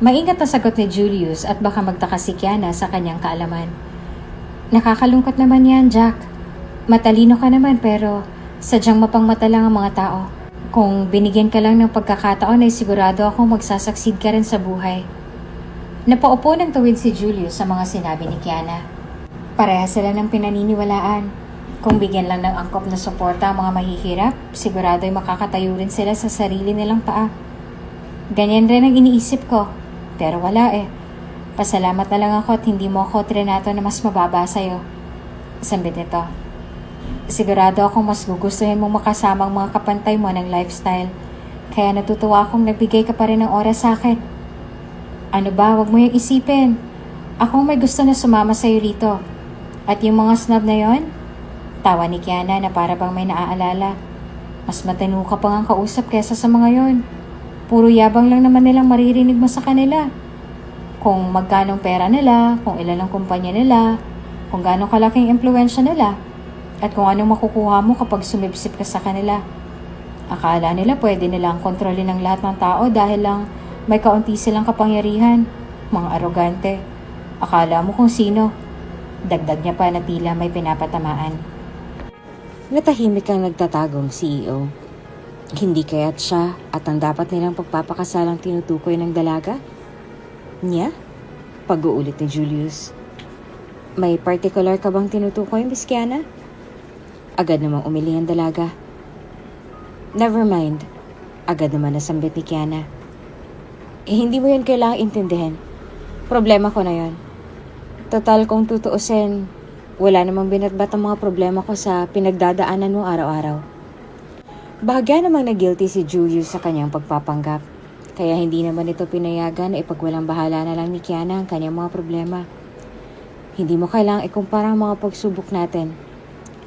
S1: Maingat na sagot ni Julius at baka magtaka si Kiana sa kanyang kaalaman. Nakakalungkot naman yan, Jack. Matalino ka naman pero sadyang mapangmata lang ang mga tao. Kung binigyan ka lang ng pagkakataon ay sigurado akong magsasucceed ka rin sa buhay. Napaupo ng tuwid si Julius sa mga sinabi ni Kiana. Pareha sila ng pinaniniwalaan. Kung bigyan lang ng angkop na suporta ang mga mahihirap, sigurado ay makakatayo rin sila sa sarili nilang paa. Ganyan rin ang iniisip ko, pero wala eh. Pasalamat na lang ako at hindi mo ako trinato na mas mababa sa'yo. Sambit nito. Sigurado akong mas gugustuhin mong makasama ang mga kapantay mo ng lifestyle. Kaya natutuwa akong nagbigay ka pa rin ng oras sa akin. Ano ba, wag mo yung isipin. Akong may gusto na sumama sa'yo rito. At yung mga snob na yon? Tawa ni Kiana na para bang may naaalala. Mas matino ka pa ngang kausap kesa sa mga yon. Puro yabang lang naman nilang maririnig mo sa kanila. Kung magkanong pera nila, kung ilan ang kumpanya nila, kung gaano kalaking impluensya nila, at kung anong makukuha mo kapag sumipsip ka sa kanila. Akala nila pwede nilang kontrolin ang lahat ng tao dahil lang may kaunti silang kapangyarihan. Mga arogante. Akala mo kung sino. Dagdag niya pa na tila may pinapatamaan. Natahimik ang nagtatagong CEO. Hindi kaya't siya at ang dapat nilang pagpapakasalang tinutukoy ng dalaga? Niya? Pag-uulit ni Julius. May particular ka bang tinutukoy, Miss Kiana? Agad namang umili ang dalaga. Never mind. Agad naman nasambit ni Kiana. Hindi mo yun kailangang intindihin. Problema ko na yun. Total kung tutuusin, wala namang binatbat ang mga problema ko sa pinagdadaanan mo araw-araw. Bahagya namang na-guilty si Julius sa kanyang pagpapanggap. Kaya hindi naman ito pinayagan na ipagwalang bahala na lang ni Kiana ang kanyang mga problema. Hindi mo kailangang ikumpara ang mga pagsubok natin.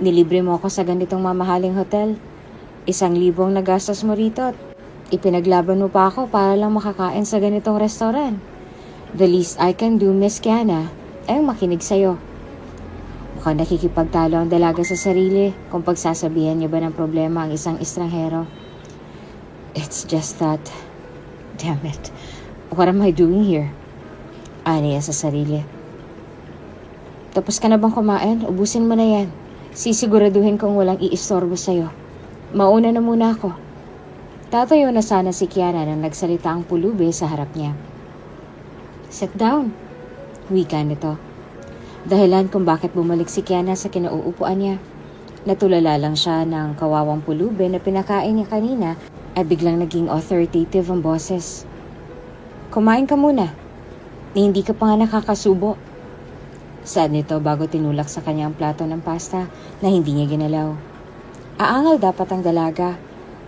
S1: Nilibre mo ako sa ganitong mamahaling hotel. 1,000 ang nagastos mo rito. Ipinaglaban mo pa ako para lang makakain sa ganitong restaurant. The least I can do, Miss Kiana, ay makinig sa'yo. Mukhang nakikipagtalo ang dalaga sa sarili kung pagsasabihan niya ba ng problema ang isang estranghero. It's just that, damn it, what am I doing here? Ani niya sa sarili. Tapos ka na bang kumain? Ubusin mo na yan. Sisiguraduhin kong walang iistorbo sa'yo. Mauna na muna ako. Tatayo na sana si Kiana nang nagsalita ang pulubi sa harap niya. Sit down. Wika nito. Dahilan kung bakit bumalik si Kiana sa kinauupuan niya. Natulala lang siya ng kawawang pulubi na pinakain niya kanina Ay biglang naging authoritative ang boses. Kumain ka muna. Hindi ka pa nga nakakasubo. Saad nito bago tinulak sa kanya ang plato ng pasta na hindi niya ginalaw. Aangal dapat ang dalaga.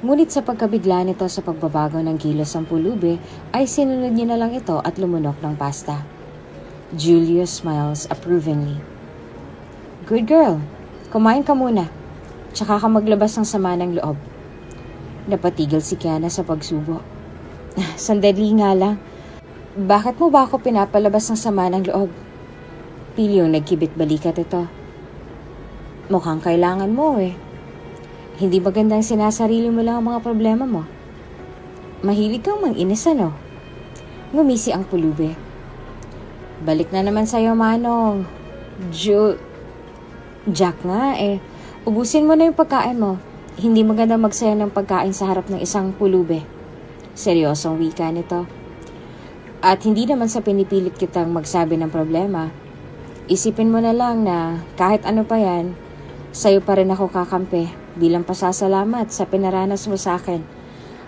S1: Ngunit sa pagkabigla nito sa pagbabago ng kilos ng pulube ay sinunod niya na lang ito at lumunok ng pasta. Julius smiles approvingly. Good girl. Kumain ka muna. Tsaka ka maglabas ng sama ng loob. Napatigil si Kiana sa pagsubo. Sandali nga lang. Bakit mo ba ako pinapalabas ng sama ng loob? Pilyong nagkibit balikat ito. Mukhang kailangan mo eh. Hindi magandang sinasarili mo lang ang mga problema mo. Mahilig kang manginis ano? Ngumisi ang pulube. Balik na naman sa'yo, Manong. Jack nga eh. Ubusin mo na yung pagkain mo. Hindi maganda magsaya ng pagkain sa harap ng isang pulube. Seryosong wika nito. At hindi naman sa pinipilit kitang magsabi ng problema. Isipin mo na lang na kahit ano pa yan, sa'yo pa rin ako kakampi bilang pasasalamat sa pinaranas mo sa akin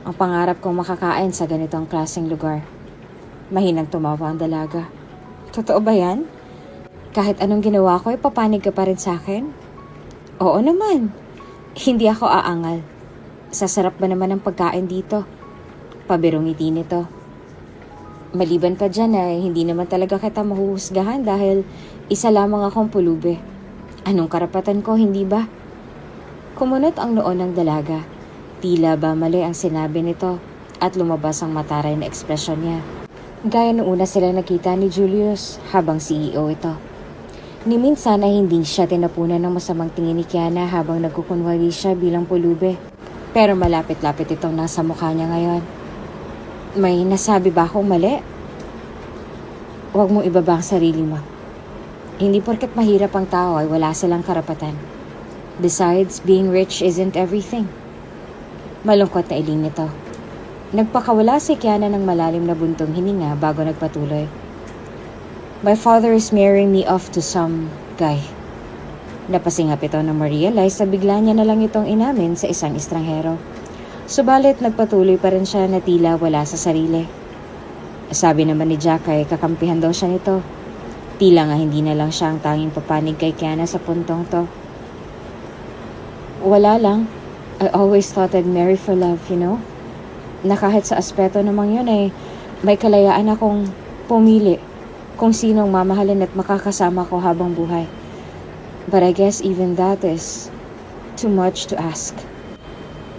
S1: ang pangarap kong makakain sa ganitong klaseng lugar. Mahinang tumawa ang dalaga. Totoo ba yan? Kahit anong ginawa ko, ipapanig ka pa rin sa akin? Oo naman. Hindi ako aangal. Sasarap ba naman ang pagkain dito? Pabirong ngiti nito. Maliban pa dyan ay hindi naman talaga kita mahuhusgahan dahil isa lamang akong pulube. Anong karapatan ko, hindi ba? Kumunot ang noo ng dalaga. Tila ba mali ang sinabi nito at lumabas ang mataray na ekspresyon niya. Gaya noong una sila nakita ni Julius habang CEO ito. Ni minsan ay hindi siya tinapunan ng masamang tingin ni Kiana habang nagkukunwari siya bilang pulube. Pero malapit-lapit itong nasa mukha niya ngayon. May nasabi ba akong mali? Huwag mong ibaba ang sarili mo. Hindi porket mahirap ang tao ay wala silang karapatan. Besides, being rich isn't everything. Malungkot na iling nito. Nagpakawala si Kiana ng malalim na buntong hininga bago nagpatuloy. My father is marrying me off to some guy. Napasingap ito na ma-realize na bigla niya na lang itong inamin sa isang estranghero. Subalit nagpatuloy pa rin siya na tila wala sa sarili. Sabi naman ni Jack ay kakampihan daw siya nito. Tila nga hindi na lang siya ang tanging papanig kay Kiana sa puntong to. Wala lang. I always thought I'd marry for love, you know? Na kahit sa aspeto namang yun ay may kalayaan akong pumili kung sinong mamahalin at makakasama ko habang buhay. But I guess even that is too much to ask.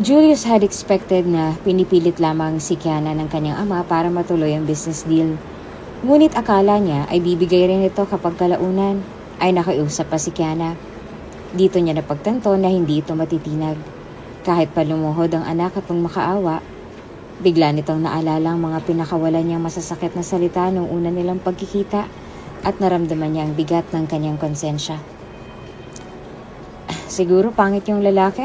S1: Julius had expected na pinipilit lamang si Kiana ng kanyang ama para matuloy ang business deal. Ngunit akala niya ay bibigay rin ito kapag kalaunan ay nakiusap pa si Kiana. Dito niya napagtanto na hindi ito matitinag. Kahit pa lumuhod ang anak at makaawa, bigla nitong naalala ang mga pinakawalan niyang masasakit na salita noong una nilang pagkikita at naramdaman niya ang bigat ng kanyang konsensya. Siguro pangit yung lalaki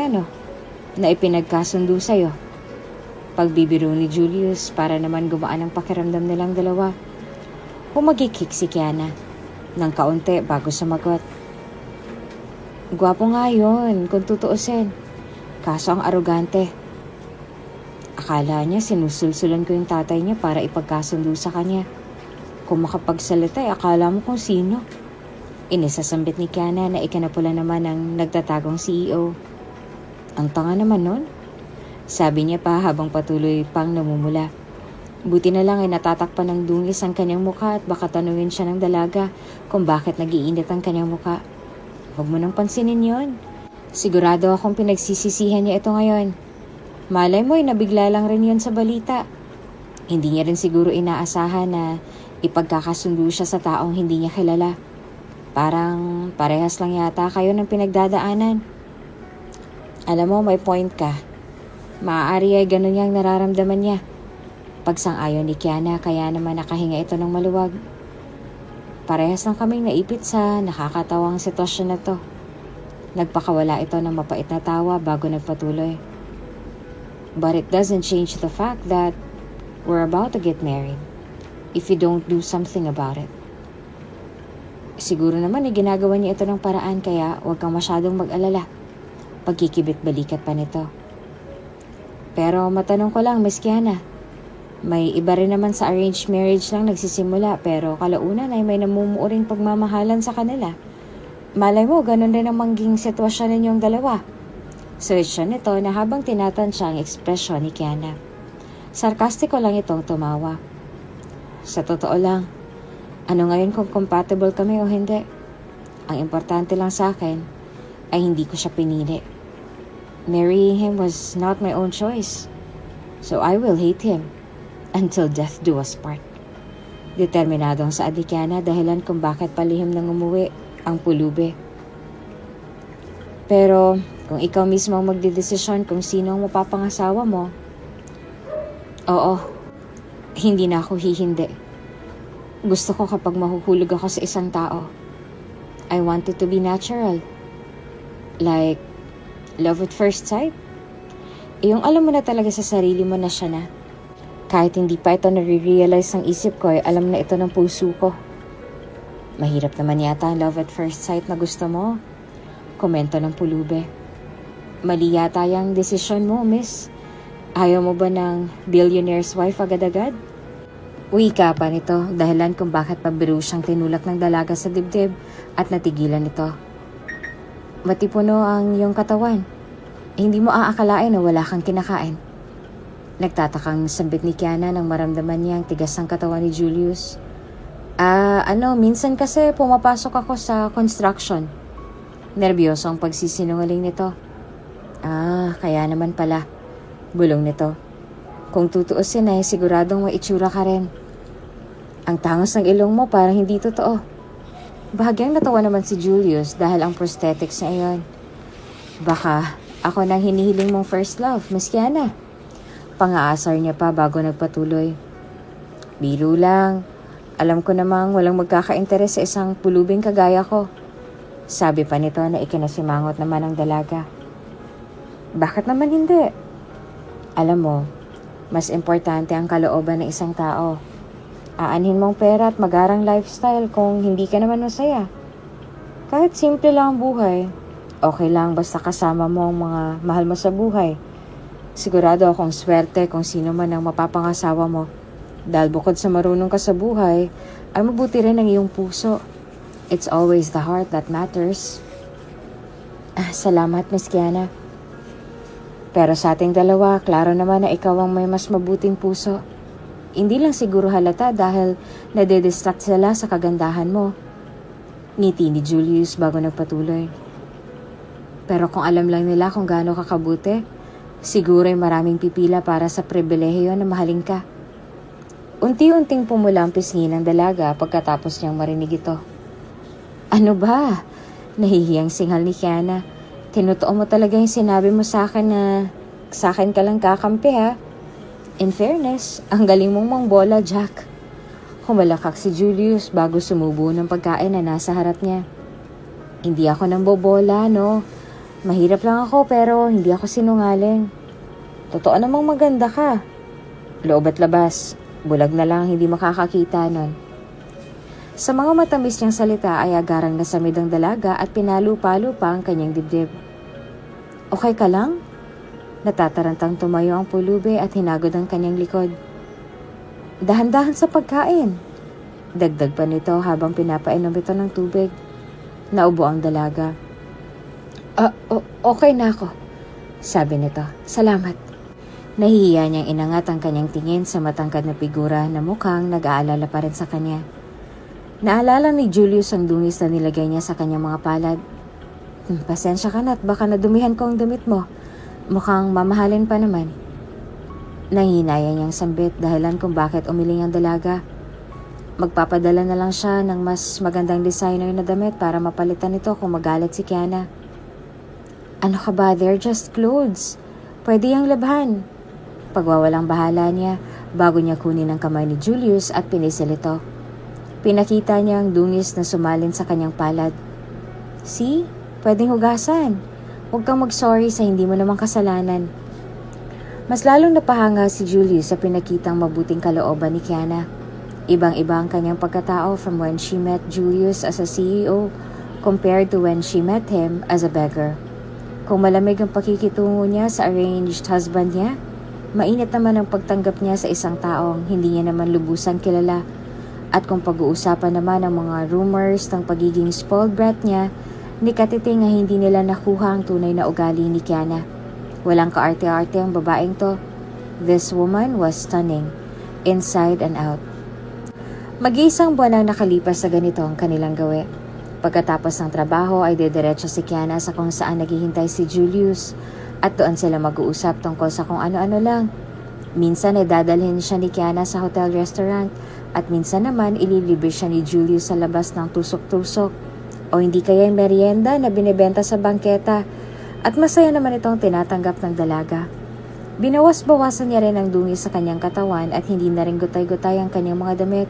S1: na ipinagkasundo sa'yo. Pagbibiro ni Julius para naman gumaan ang pakiramdam nilang dalawa. Humagikik si Kiana ng kaunti bago sumagot. Gwapo nga yun kung tutuusin. Kaso ang arogante. Akala niya sinusulsulan ko yung tatay niya para ipagkasundo sa kanya. Kung makapagsalita ay akala mo kung sino. Inisasambit ni Kiana na ikanapula naman ng nagtatagong CEO. Ang tanga naman nun. Sabi niya pa habang patuloy pang namumula. Buti na lang ay natatakpan ng dungis ang kanyang mukha at baka tanungin siya ng dalaga kung bakit nagiinit ang kanyang mukha. Huwag mo nang pansinin yon. Sigurado akong pinagsisisihan niya ito ngayon. Malay mo ay nabigla lang rin yun sa balita. Hindi niya rin siguro inaasahan na ipagkakasundo siya sa taong hindi niya kilala. Parang parehas lang yata kayo ng pinagdadaanan. Alam mo, may point ka. Maaari ay ganun niyang nararamdaman niya. Pagsang-ayon ni Kiana kaya naman nakahinga ito ng maluwag. Parehas lang kaming naipit sa nakakatawang sitwasyon na to. Nagpakawala ito ng mapait na tawa bago nagpatuloy. But it doesn't change the fact that we're about to get married if you don't do something about it. Siguro naman ay ginagawa niya ito ng paraan kaya huwag kang masyadong mag-alala. Pagkikibit balikat pa nito. Pero matanong ko lang, Miss Kiana, may iba rin naman sa arranged marriage lang nagsisimula pero kalaunan ay may namumuuring pagmamahalan sa kanila. Malay mo, ganun din ang mangging sitwasyon ninyong dalawa. Switch siya nito na habang tinatansya ang ekspresyon ni Kiana. Sarkastiko lang itong tumawa. Sa totoo lang, ano ngayon kung compatible kami o hindi? Ang importante lang sa akin ay hindi ko siya pinili. Marrying him was not my own choice. So I will hate him until death do us part. Determinado ang saad ni Kiana dahilan kung bakit palihim nang umuwi ang pulube. Pero kung ikaw mismo ang magdedesisyon kung sino ang mapapangasawa mo, oo, hindi na ako hihindi. Gusto ko kapag mahuhulog ako sa isang tao, I want it to be natural. Like, love at first sight. Yung alam mo na talaga sa sarili mo na siya na. Kahit hindi pa ito nare-realize ng isip ko, alam na ito ng puso ko. Mahirap naman yata ang love at first sight na gusto mo. Komento ng pulube. Mali yata yung desisyon mo, miss. Ayaw mo ba ng billionaire's wife agad-agad? Wika pa nito dahilan kung bakit pabiro siyang tinulak ng dalaga sa dibdib at natigilan nito. Matipuno ang iyong katawan. Hindi mo aakalain na wala kang kinakain. Nagtatakang sambit ni Kiana nang maramdaman niya ang tigas ng katawan ni Julius. Minsan kasi pumapasok ako sa construction. Nerbiyoso ang pagsisinungaling nito. Kaya naman pala. Bulong nito. Kung tutuusin ay siguradong may itsura ka rin. Ang tangos ng ilong mo parang hindi totoo. Bahagyang natawa naman si Julius dahil ang prosthetics na iyon. Baka ako nang hinihiling mong first love, Miss Kiana. Pang-aasar niya pa bago nagpatuloy. Biro lang. Alam ko namang walang magkaka-interes sa isang pulubing kagaya ko. Sabi pa nito na ikinasimangot naman ang dalaga. Bakit naman hindi? Alam mo, mas importante ang kalooban ng isang tao. Aanhin mong pera at magarang lifestyle kung hindi ka naman masaya. Kahit simple lang ang buhay, okay lang basta kasama mo ang mga mahal mo sa buhay. Sigurado akong swerte kung sino man ang mapapangasawa mo. Dahil bukod sa marunong ka sa buhay, ay mabuti rin ang iyong puso. It's always the heart that matters. Salamat, Miss Kiana. Pero sa ating dalawa, klaro naman na ikaw ang may mas mabuting puso. Hindi lang siguro halata dahil nade-distract sila sa kagandahan mo. Ngiti ni Julius bago nagpatuloy. Pero kung alam lang nila kung gaano kakabuti, siguro ay maraming pipila para sa pribilehiyo na mahalin ka. Unti-unting pumula ang pisngi ng dalaga pagkatapos niyang marinig ito. Ano ba? Nahihiyang singhal ni Kiana. Tinutuo mo talaga yung sinabi mo sa akin na sa akin ka lang kakampi ha. In fairness, ang galing mong mangbola, Jack. Humalakak si Julius bago sumubo ng pagkain na nasa harap niya. Hindi ako nang bobola, no? Mahirap lang ako pero hindi ako sinungaling. Totoo namang maganda ka. Loob at labas. Bulag na lang hindi makakakita nun. Sa mga matamis niyang salita ay agarang nasamid ang dalaga at pinalupa-lupa pa ang kanyang dibdib. Okay ka lang? Natatarantang tumayo ang pulube at hinagod ang kanyang likod. Dahan-dahan sa pagkain. Dagdag pa nito habang pinapainom ito ng tubig. Naubo ang dalaga. Okay na ako, sabi nito. Salamat. Nahihiya niyang inangat ang kanyang tingin sa matangkad na figura na mukhang nag-aalala pa rin sa kanya. Naalala ni Julius ang dungis na nilagay niya sa kanyang mga palad. Pasensya ka na at baka nadumihan ko ang damit mo. Mukhang mamahalin pa naman. Nanghinaya niyang sambit dahilan kung bakit umiling ang dalaga. Magpapadala na lang siya ng mas magandang designer na damit para mapalitan ito kung magalit si Kiana. Ano ka ba? They're just clothes. Pwede yang labhan. Pagwawalang bahala niya bago niya kunin ang kamay ni Julius at pinisil ito. Pinakita niya ang dungis na sumalin sa kanyang palad. See? Pwedeng hugasan. Huwag kang mag-sorry sa hindi mo namang kasalanan. Mas lalong napahanga si Julius sa pinakitang mabuting kalooban ni Kiana. Ibang-iba ang kanyang pagkatao from when she met Julius as a CEO compared to when she met him as a beggar. Kung malamig ang pakikitungo niya sa arranged husband niya, Mainit naman ang pagtanggap niya sa isang taong hindi niya naman lubusan kilala. At kung pag-uusapan naman ang mga rumors ng pagiging spoiled brat niya, ni Katiting ay hindi nila nakuha ang tunay na ugali ni Kiana. Walang kaarte-arte ang babaeng to. This woman was stunning, inside and out. Mag-iisang buwan ang nakalipas sa ganito ang kanilang gawi. Pagkatapos ng trabaho ay dediretso si Kiana sa kung saan naghihintay si Julius at doon sila mag-uusap tungkol sa kung ano-ano lang. Minsan ay dadalhin siya ni Kiana sa hotel-restaurant at minsan naman ililibre siya ni Julius sa labas ng tusok-tusok o hindi kaya yung merienda na binibenta sa bangketa at masaya naman itong tinatanggap ng dalaga. Binawas-bawasan niya rin ang dungis sa kanyang katawan at hindi na rin gutay-gutay ang kanyang mga damit.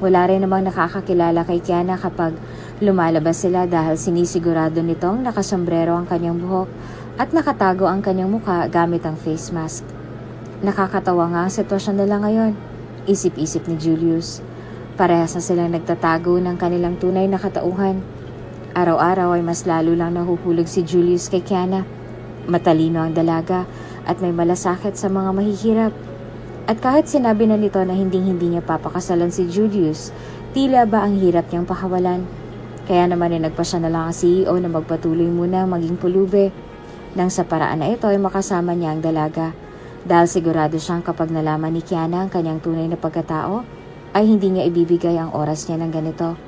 S1: Wala rin namang nakakakilala kay Kiana kapag lumalabas sila dahil sinisigurado nitong nakasombrero ang kanyang buhok at nakatago ang kanyang mukha gamit ang face mask. Nakakatawa nga ang sitwasyon nila ngayon, isip-isip ni Julius. Parehas na silang nagtatago ng kanilang tunay na katauhan. Araw-araw ay mas lalo lang nahuhulog si Julius kay Kiana. Matalino ang dalaga at may malasakit sa mga mahihirap. At kahit sinabi na nito na hindi niya papakasalan si Julius, tila ba ang hirap niyang pakawalan. Kaya naman ay nagpa siya na lang ang CEO na magpatuloy muna maging pulubi. Nang sa paraan na ito ay makasama niya ang dalaga. Dahil sigurado siyang kapag nalaman ni Kiana ang kanyang tunay na pagkatao, ay hindi niya ibibigay ang oras niya ng ganito.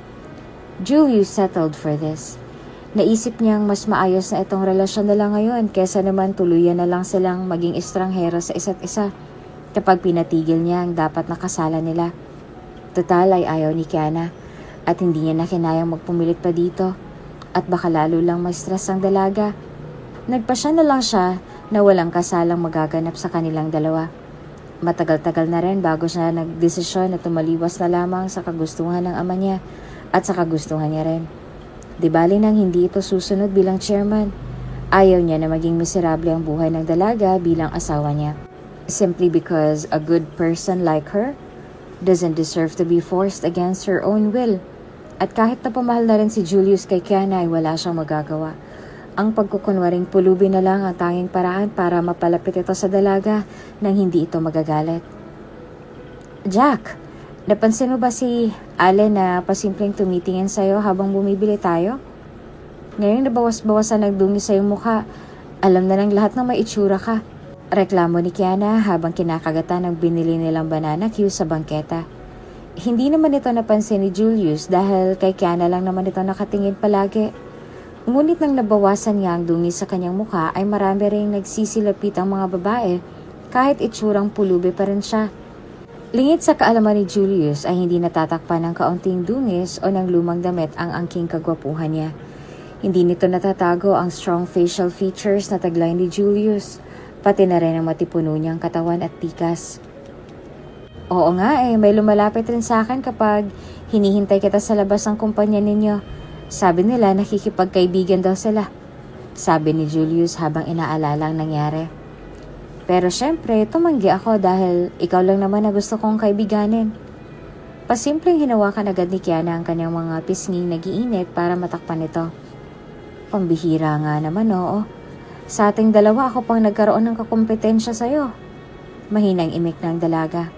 S1: Julius settled for this. Naisip niyang mas maayos na itong relasyon nila ngayon kesa naman tuluyan na lang silang maging estranghero sa isa't isa kapag pinatigil niya ang dapat nakasala nila. Total ay ayaw ni Kiana at hindi niya na kinayang magpumilit pa dito at baka lalo lang ma-stress ang dalaga. Nagpasya na lang siya na walang kasalang magaganap sa kanilang dalawa. Matagal-tagal na rin bago siya nagdesisyon na tumaliwas na lamang sa kagustuhan ng ama niya at sa kagustuhan niya rin. Di bali nang hindi ito susunod bilang chairman. Ayaw niya na maging miserable ang buhay ng dalaga bilang asawa niya. Simply because a good person like her doesn't deserve to be forced against her own will. At kahit na pamahal na rin si Julius kay Kiana ay wala siyang magagawa. Ang pagkukunwaring pulubi na lang ang tanging paraan para mapalapit ito sa dalaga nang hindi ito magagalit. Jack, napansin mo ba si Allen na pasimpleng tumitingin sa'yo habang bumibili tayo? Ngayong nabawas-bawasan ng dungi sa iyong mukha, alam na ng lahat na may itsura ka. Reklamo ni Kiana habang kinakagatan ng binili nilang banana cue sa bangketa. Hindi naman ito napansin ni Julius dahil kay Kiana lang naman ito nakatingin palagi. Ngunit nang nabawasan niya ang dungis sa kanyang mukha ay marami ring nagsisilapit ang mga babae kahit itsurang pulubi pa rin siya. Lingid sa kaalaman ni Julius ay hindi natatakpan ng kaunting dungis o ng lumang damit ang angking kagwapuhan niya. Hindi nito natatago ang strong facial features na taglay ni Julius, pati na rin ang matipuno niyang katawan at tikas. Oo nga may lumalapit rin sa akin kapag hinihintay kita sa labas ng kumpanya ninyo. Sabi nila nakikipagkaibigan daw sila. Sabi ni Julius habang inaalala ang nangyari. Pero syempre, tumanggi ako dahil ikaw lang naman na gusto kong kaibiganin. Pasimpleng hinawakan agad ni Kiana ang kanyang mga pisnging nagiinit para matakpan ito. Pambihira nga naman oo. Sa ating dalawa ako pang nagkaroon ng kakompetensya sa'yo. Mahinang imik ng dalaga.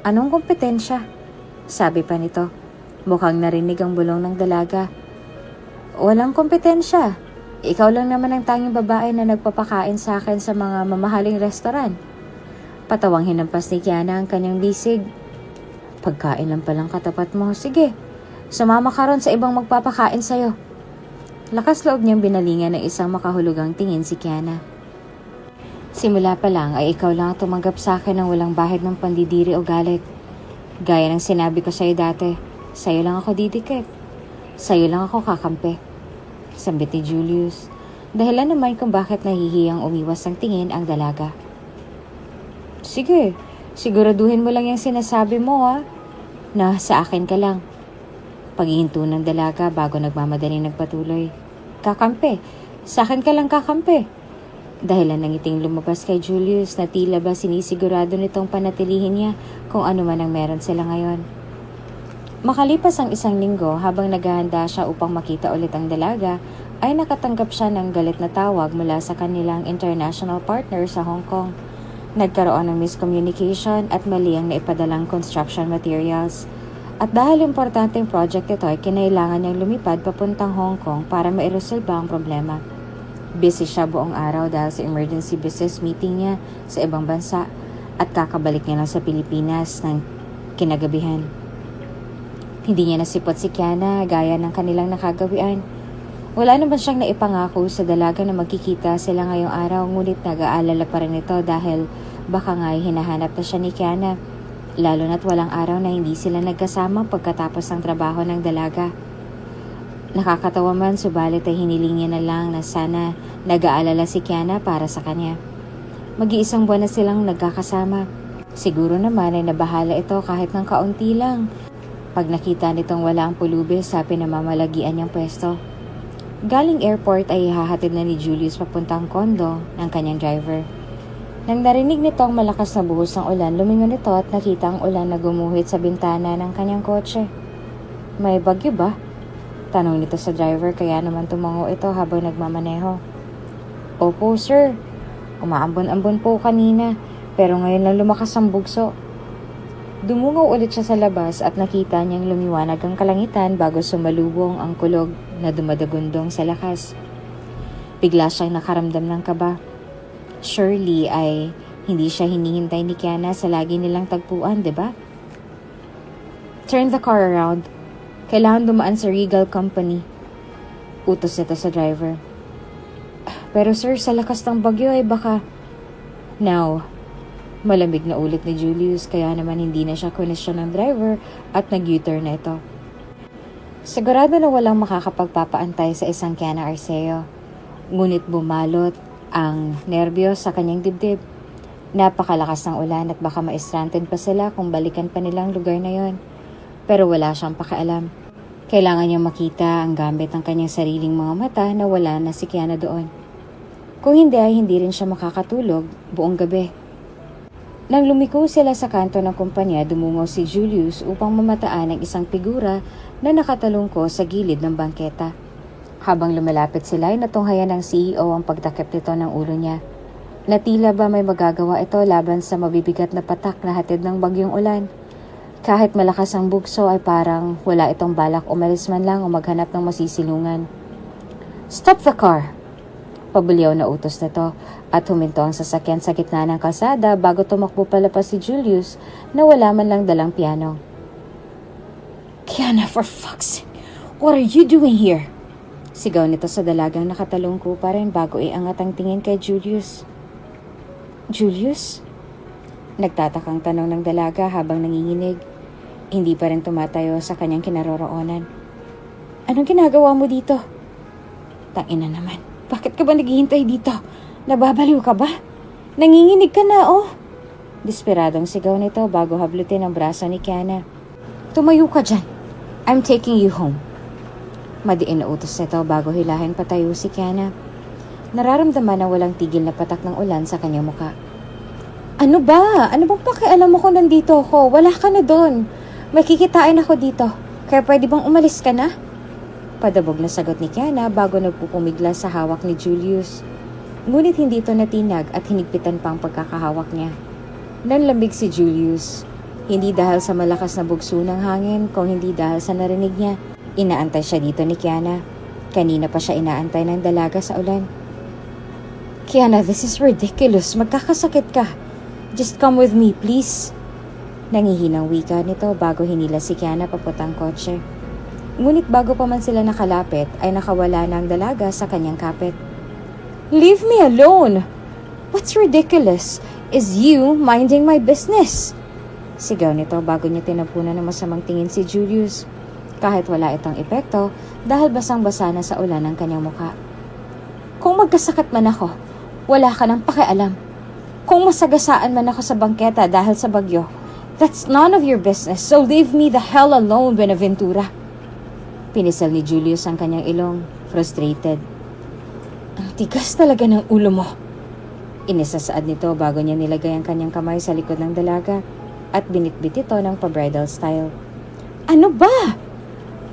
S1: Anong kompetensya? Sabi pa nito. Mukhang narinig ang bulong ng dalaga. Walang kompetensya. Ikaw lang naman ang tanging babae na nagpapakain sa akin sa mga mamahaling restoran. Patawang hinampas ni Kiana ang kanyang bisig. Pagkain lang palang katapat mo. Sige, sumama ka ron sa ibang magpapakain sa'yo. Lakas loob niyang binalingan ng isang makahulugang tingin si Kiana. Simula pa lang ay ikaw lang tumanggap sa akin ng walang bahid ng pandidiri o galit. Gaya ng sinabi ko sa'yo dati. Sa'yo lang ako didikit. Sa'yo lang ako kakampi. Sambit ni Julius. Dahilan naman kung bakit nahihiyang umiwas ng tingin ang dalaga. Sige, siguraduhin mo lang yung sinasabi mo na sa akin ka lang. Paghihinto ng dalaga bago nagmamadaling nagpatuloy. Kakampi. Sa akin ka lang kakampi. Dahilan ng ngiting lumabas kay Julius na tila ba sinisigurado nitong panatilihin niya kung ano man ang meron sila ngayon. Makalipas ang isang linggo habang naghahanda siya upang makita ulit ang dalaga, ay nakatanggap siya ng galit na tawag mula sa kanilang international partner sa Hong Kong. Nagkaroon ng miscommunication at mali ang naipadalang construction materials. At dahil importanteng project ito ay kinailangan niyang lumipad papuntang Hong Kong para mairesolba ang problema. Busy siya buong araw dahil sa emergency business meeting niya sa ibang bansa at kakabalik niya lang sa Pilipinas ng kinagabihan. Hindi niya nasipot si Kiana gaya ng kanilang nakagawian. Wala naman siyang naipangako sa dalaga na magkikita sila ngayong araw, ngunit nag-aalala pa rin ito dahil baka nga'y hinahanap na siya ni Kiana. Lalo na't walang araw na hindi sila nagkasama pagkatapos ng trabaho ng dalaga. Nakakatawa man, subalit ay hiniling niya na lang na sana nag-aalala si Kiana para sa kanya. Mag-iisang buwan na silang nagkakasama. Siguro naman ay nabahala ito kahit ng kaunti lang pag nakita nitong wala ang pulubi sa pinamamalagian niyang pwesto. Galing airport ay ihahatid na ni Julius papuntang kondo ng kanyang driver. Nang narinig nito ang malakas na buhos ng ulan, lumingon ito at nakita ang ulan na gumuhit sa bintana ng kanyang kotse. May bagyo ba? Tanong nito sa driver, kaya naman tumango ito habang nagmamaneho. Opo sir, umaambon-ambon po kanina, pero ngayon lang lumakas ang bugso. Dumungaw ulit siya sa labas at nakita niyang lumiwanag ang kalangitan bago sumalubong ang kulog na dumadagundong sa lakas. Bigla siyang nakaramdam ng kaba. Surely ay hindi siya hinihintay ni Kiana sa lagi nilang tagpuan, di ba? Turn the car around. Kailangan dumaan sa Regal Company. Utos nito sa driver. Pero sir, sa lakas ng bagyo ay baka... Now, malamig na ulit ni Julius kaya naman hindi na siya kunesyon ng driver at nag-U-turn na ito. Sigurado na walang makakapagpapaantay sa isang Kiana Arceo. Ngunit bumalot ang nerbiyos sa kanyang dibdib. Napakalakas ng ulan at baka ma-stranded pa sila kung balikan pa nilang lugar na yon. Pero wala siyang pakialam. Kailangan niyang makita ang gamit ng kanyang sariling mga mata na wala na si Kiana doon. Kung hindi ay hindi rin siya makakatulog buong gabi. Nang lumiko sila sa kanto ng kumpanya, dumungaw si Julius upang mamataan ang isang figura na nakatalungko sa gilid ng bangketa. Habang lumalapit sila ay natunghayan ng CEO ang pagtakip nito ng ulo niya. Na tila ba may magagawa ito laban sa mabibigat na patak na hatid ng bagyong ulan. Kahit malakas ang bugso ay parang wala itong balak umalis man lang o maghanap ng masisilungan. Stop the car! Pabulyaw na utos nito at huminto ang sasakyan sa gitna ng kalsada bago tumakbo palapas si Julius na wala man lang dalang piano. Kiana, for fuck's sake! What are you doing here? Sigaw nito sa dalagang nakatalungko pa rin bago iangat ang tingin kay Julius. Julius? Nagtatakang tanong ng dalaga habang nanginginig. Hindi pa rin tumatayo sa kanyang kinaroroonan. Anong ginagawa mo dito? Tangina naman. Bakit ka ba naghihintay dito? Nababaliw ka ba? Nanginginig ka na, oh. Desperadong sigaw nito bago hablutin ang braso ni Kiana. Tumayo ka dyan. I'm taking you home. Madiin na utos nito bago hilahin patayo si Kiana. Nararamdaman na walang tigil na patak ng ulan sa kanyang muka. Ano ba? Ano bang pakialam mo kung nandito ako? Wala ka na doon. May kikitain ako dito. Kaya pwede bang umalis ka na? Padabog na sagot ni Kiana bago nagpupumigla sa hawak ni Julius. Ngunit hindi ito natinag at hinigpitan pa ang pagkakahawak niya. Nanlamig si Julius. Hindi dahil sa malakas na bugso ng hangin, kung hindi dahil sa narinig niya. Inaantay siya dito ni Kiana. Kanina pa siya inaantay ng dalaga sa ulan. Kiana, this is ridiculous. Magkakasakit ka. Just come with me, please. Nangihinang wika nito bago hinila si Kiana papuntang kotse. Ngunit bago pa man sila nakalapit, ay nakawala na ang dalaga sa kanyang kapit. Leave me alone! What's ridiculous is you minding my business. Sigaw nito bago niya tinapunan ng masamang tingin si Julius. Kahit wala itong epekto dahil basang-basa na sa ulan ang kanyang mukha. Kung magkasakit man ako, wala ka nang pakialam. Kung masagasaan man ako sa bangketa dahil sa bagyo, that's none of your business, so leave me the hell alone, Buenaventura. Pinisal ni Julius ang kanyang ilong, frustrated. Ang tigas talaga ng ulo mo. Inisasaad nito bago niya nilagay ang kanyang kamay sa likod ng dalaga at binitbit ito ng pa-bridal style. Ano ba?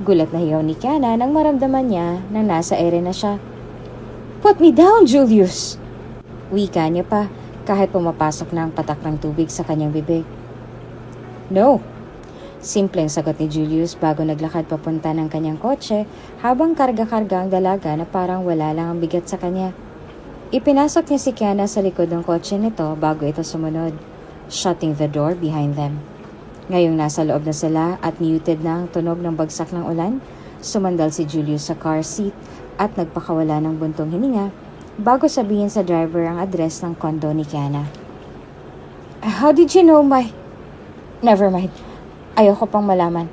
S1: Gulat na hiyaw ni Kiana nang maramdaman niya na nasa ere na siya. Put me down, Julius! Wika niya pa, kahit pumapasok na ang patak ng tubig sa kanyang bibig. No. Simpleng sagot ni Julius bago naglakad papunta ng kanyang kotse habang karga-karga ang dalaga na parang wala lang ang bigat sa kanya. Ipinasok niya si Kiana sa likod ng kotse nito bago ito sumunod, shutting the door behind them. Ngayong nasa loob na sila at muted na ang tunog ng bagsak ng ulan, sumandal si Julius sa car seat at nagpakawala ng buntong hininga bago sabihin sa driver ang address ng kondo ni Kiana. How did you know my... Never mind. Ayoko pang malaman.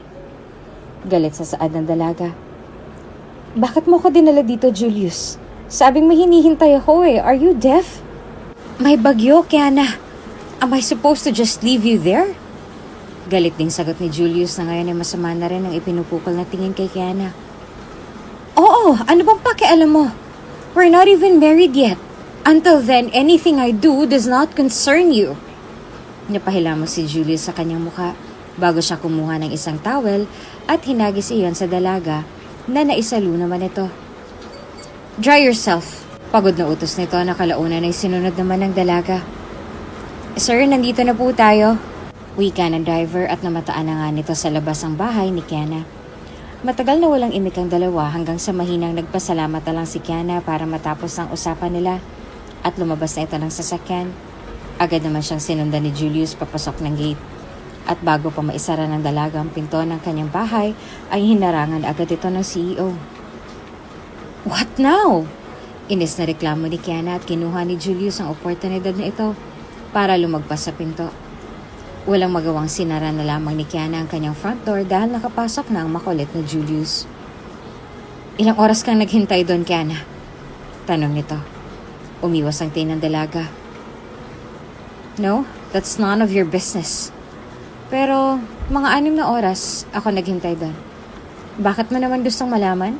S1: Galit sa saad ng dalaga. Bakit mo ko dinala dito, Julius? Sabing may hinihintay ako eh. Are you deaf? May bagyo, Kiana. Am I supposed to just leave you there? Galit ding sagot ni Julius na ngayon ay masama na rin ang ipinupukol na tingin kay Kiana. Oo, ano bang pakialam mo? We're not even married yet. Until then, anything I do does not concern you. Napahila mo si Julius sa kanyang muka bago siya kumuha ng isang towel at hinagis iyon sa dalaga na naisalo naman ito. Dry yourself. Pagod na utos nito na kalaunan ay sinunod naman ng dalaga. Sir, nandito na po tayo. Wika ng driver at namataan na nga nito sa labas ang bahay ni Kiana. Matagal na walang imik ang dalawa hanggang sa mahinang nagpasalamat na lang si Kiana para matapos ang usapan nila at lumabas na ito ng sasakyan. Agad naman siyang sinundan ni Julius papasok ng gate. At bago pa maisara ng dalaga ang pinto ng kanyang bahay ay hinarangan agad ito ng CEO. What now? Inis na reklamo ni Kiana at kinuha ni Julius ang oportunidad na ito para lumagpas sa pinto. Walang magawang sinara na lamang ni Kiana ang kanyang front door dahil nakapasok na ang makulit na Julius. Ilang oras kang naghintay doon, Kiana? Tanong nito. Umiwas ang tingin ng dalaga. No, that's none of your business. Pero mga 6 na oras ako naghintay doon. Bakit mo naman gustong malaman?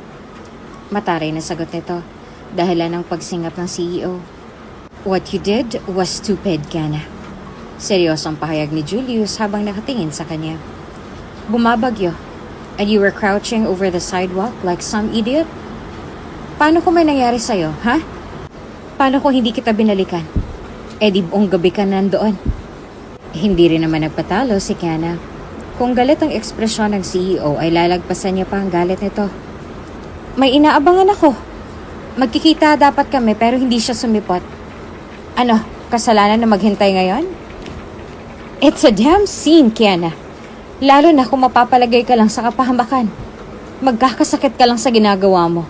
S1: Mataray na sagot nito, dahilan ng pagsingap ng CEO. What you did was stupid, Kiana. Seryosong pahayag ni Julius habang nakatingin sa kanya. Bumabagyo, and you were crouching over the sidewalk like some idiot? Paano kung may nangyari sa'yo, ha? Paano kung hindi kita binalikan? Di buong gabi ka nandoon. Hindi rin naman nagpatalo si Kiana. Kung galit ang ekspresyon ng CEO ay lalagpasan niya pa ang galit nito. May inaabangan ako. Magkikita dapat kami pero hindi siya sumipot. Ano, kasalanan na maghintay ngayon? It's a damn scene, Kiana. Lalo na kung mapapalagay ka lang sa kapahamakan. Magkakasakit ka lang sa ginagawa mo.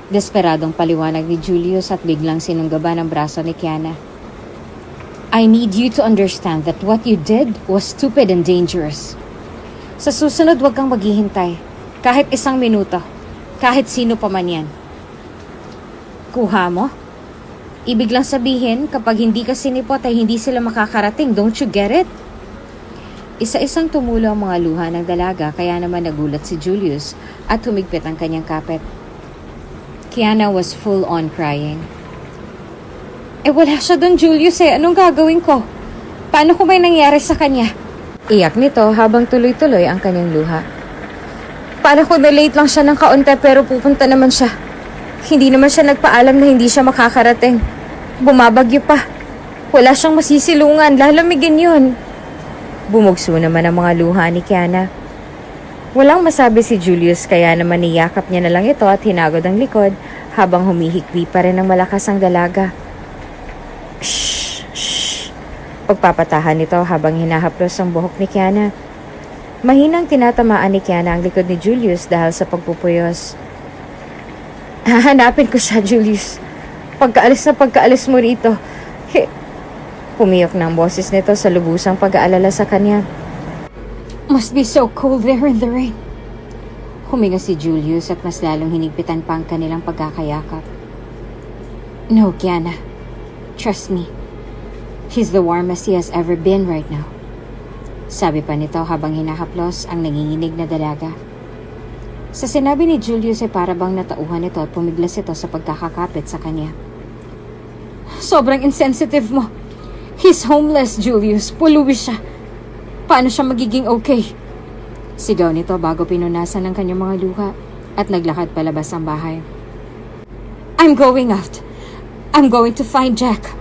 S1: Desperadong paliwanag ni Julius at biglang sinunggaba ng braso ni Kiana. I need you to understand that what you did was stupid and dangerous. Sa susunod, huwag kang maghihintay. Kahit 1 minuto. Kahit sino pa man yan. Kuha mo? Ibig lang sabihin, kapag hindi ka sinipot ay hindi sila makakarating. Don't you get it? Isa-isang tumulo ang mga luha ng dalaga kaya naman nagulat si Julius at humigpit ang kanyang kapet. Kiana was full on crying. Wala siya doon, Julius eh. Anong gagawin ko? Paano kung may nangyari sa kanya? Iyak nito habang tuloy-tuloy ang kanyang luha. Paano kung na-late lang siya ng kaunti pero pupunta naman siya? Hindi naman siya nagpaalam na hindi siya makakarating. Bumabagyo pa. Wala siyang masisilungan. Lalamigin yun. Bumugso naman ang mga luha ni Kiana. Walang masabi si Julius kaya naman niyakap niya na lang ito at hinagod ang likod habang humihikbi pa rin ng malakas ang dalaga. Shh! Shh! Pagpapatahan nito habang hinahaplos ang buhok ni Kiana. Mahinang tinatamaan ni Kiana ang likod ni Julius dahil sa pagpupuyos. Hahanapin ko siya, Julius. Pagkaalis mo rito. Pumiyok na ang boses nito sa lubusang pag-aalala sa kanya. Must be so cold there in the rain. Huminga si Julius at mas lalong hinigpitan pa ang kanilang pagkakayakap. No, Kiana. Trust me. He's the warmest he has ever been right now. Sabi pa nito habang hinahaplos ang nanginginig na dalaga. Sa sinabi ni Julius ay para bang natauhan ito at pumiglas ito sa pagkakakapit sa kanya. Sobrang insensitive mo. He's homeless, Julius. Puluwi siya. Paano siya magiging okay? Sigaw nito bago pinunasan ng kanyang mga luha at naglakad palabas ang bahay. I'm going out. I'm going to find Jack.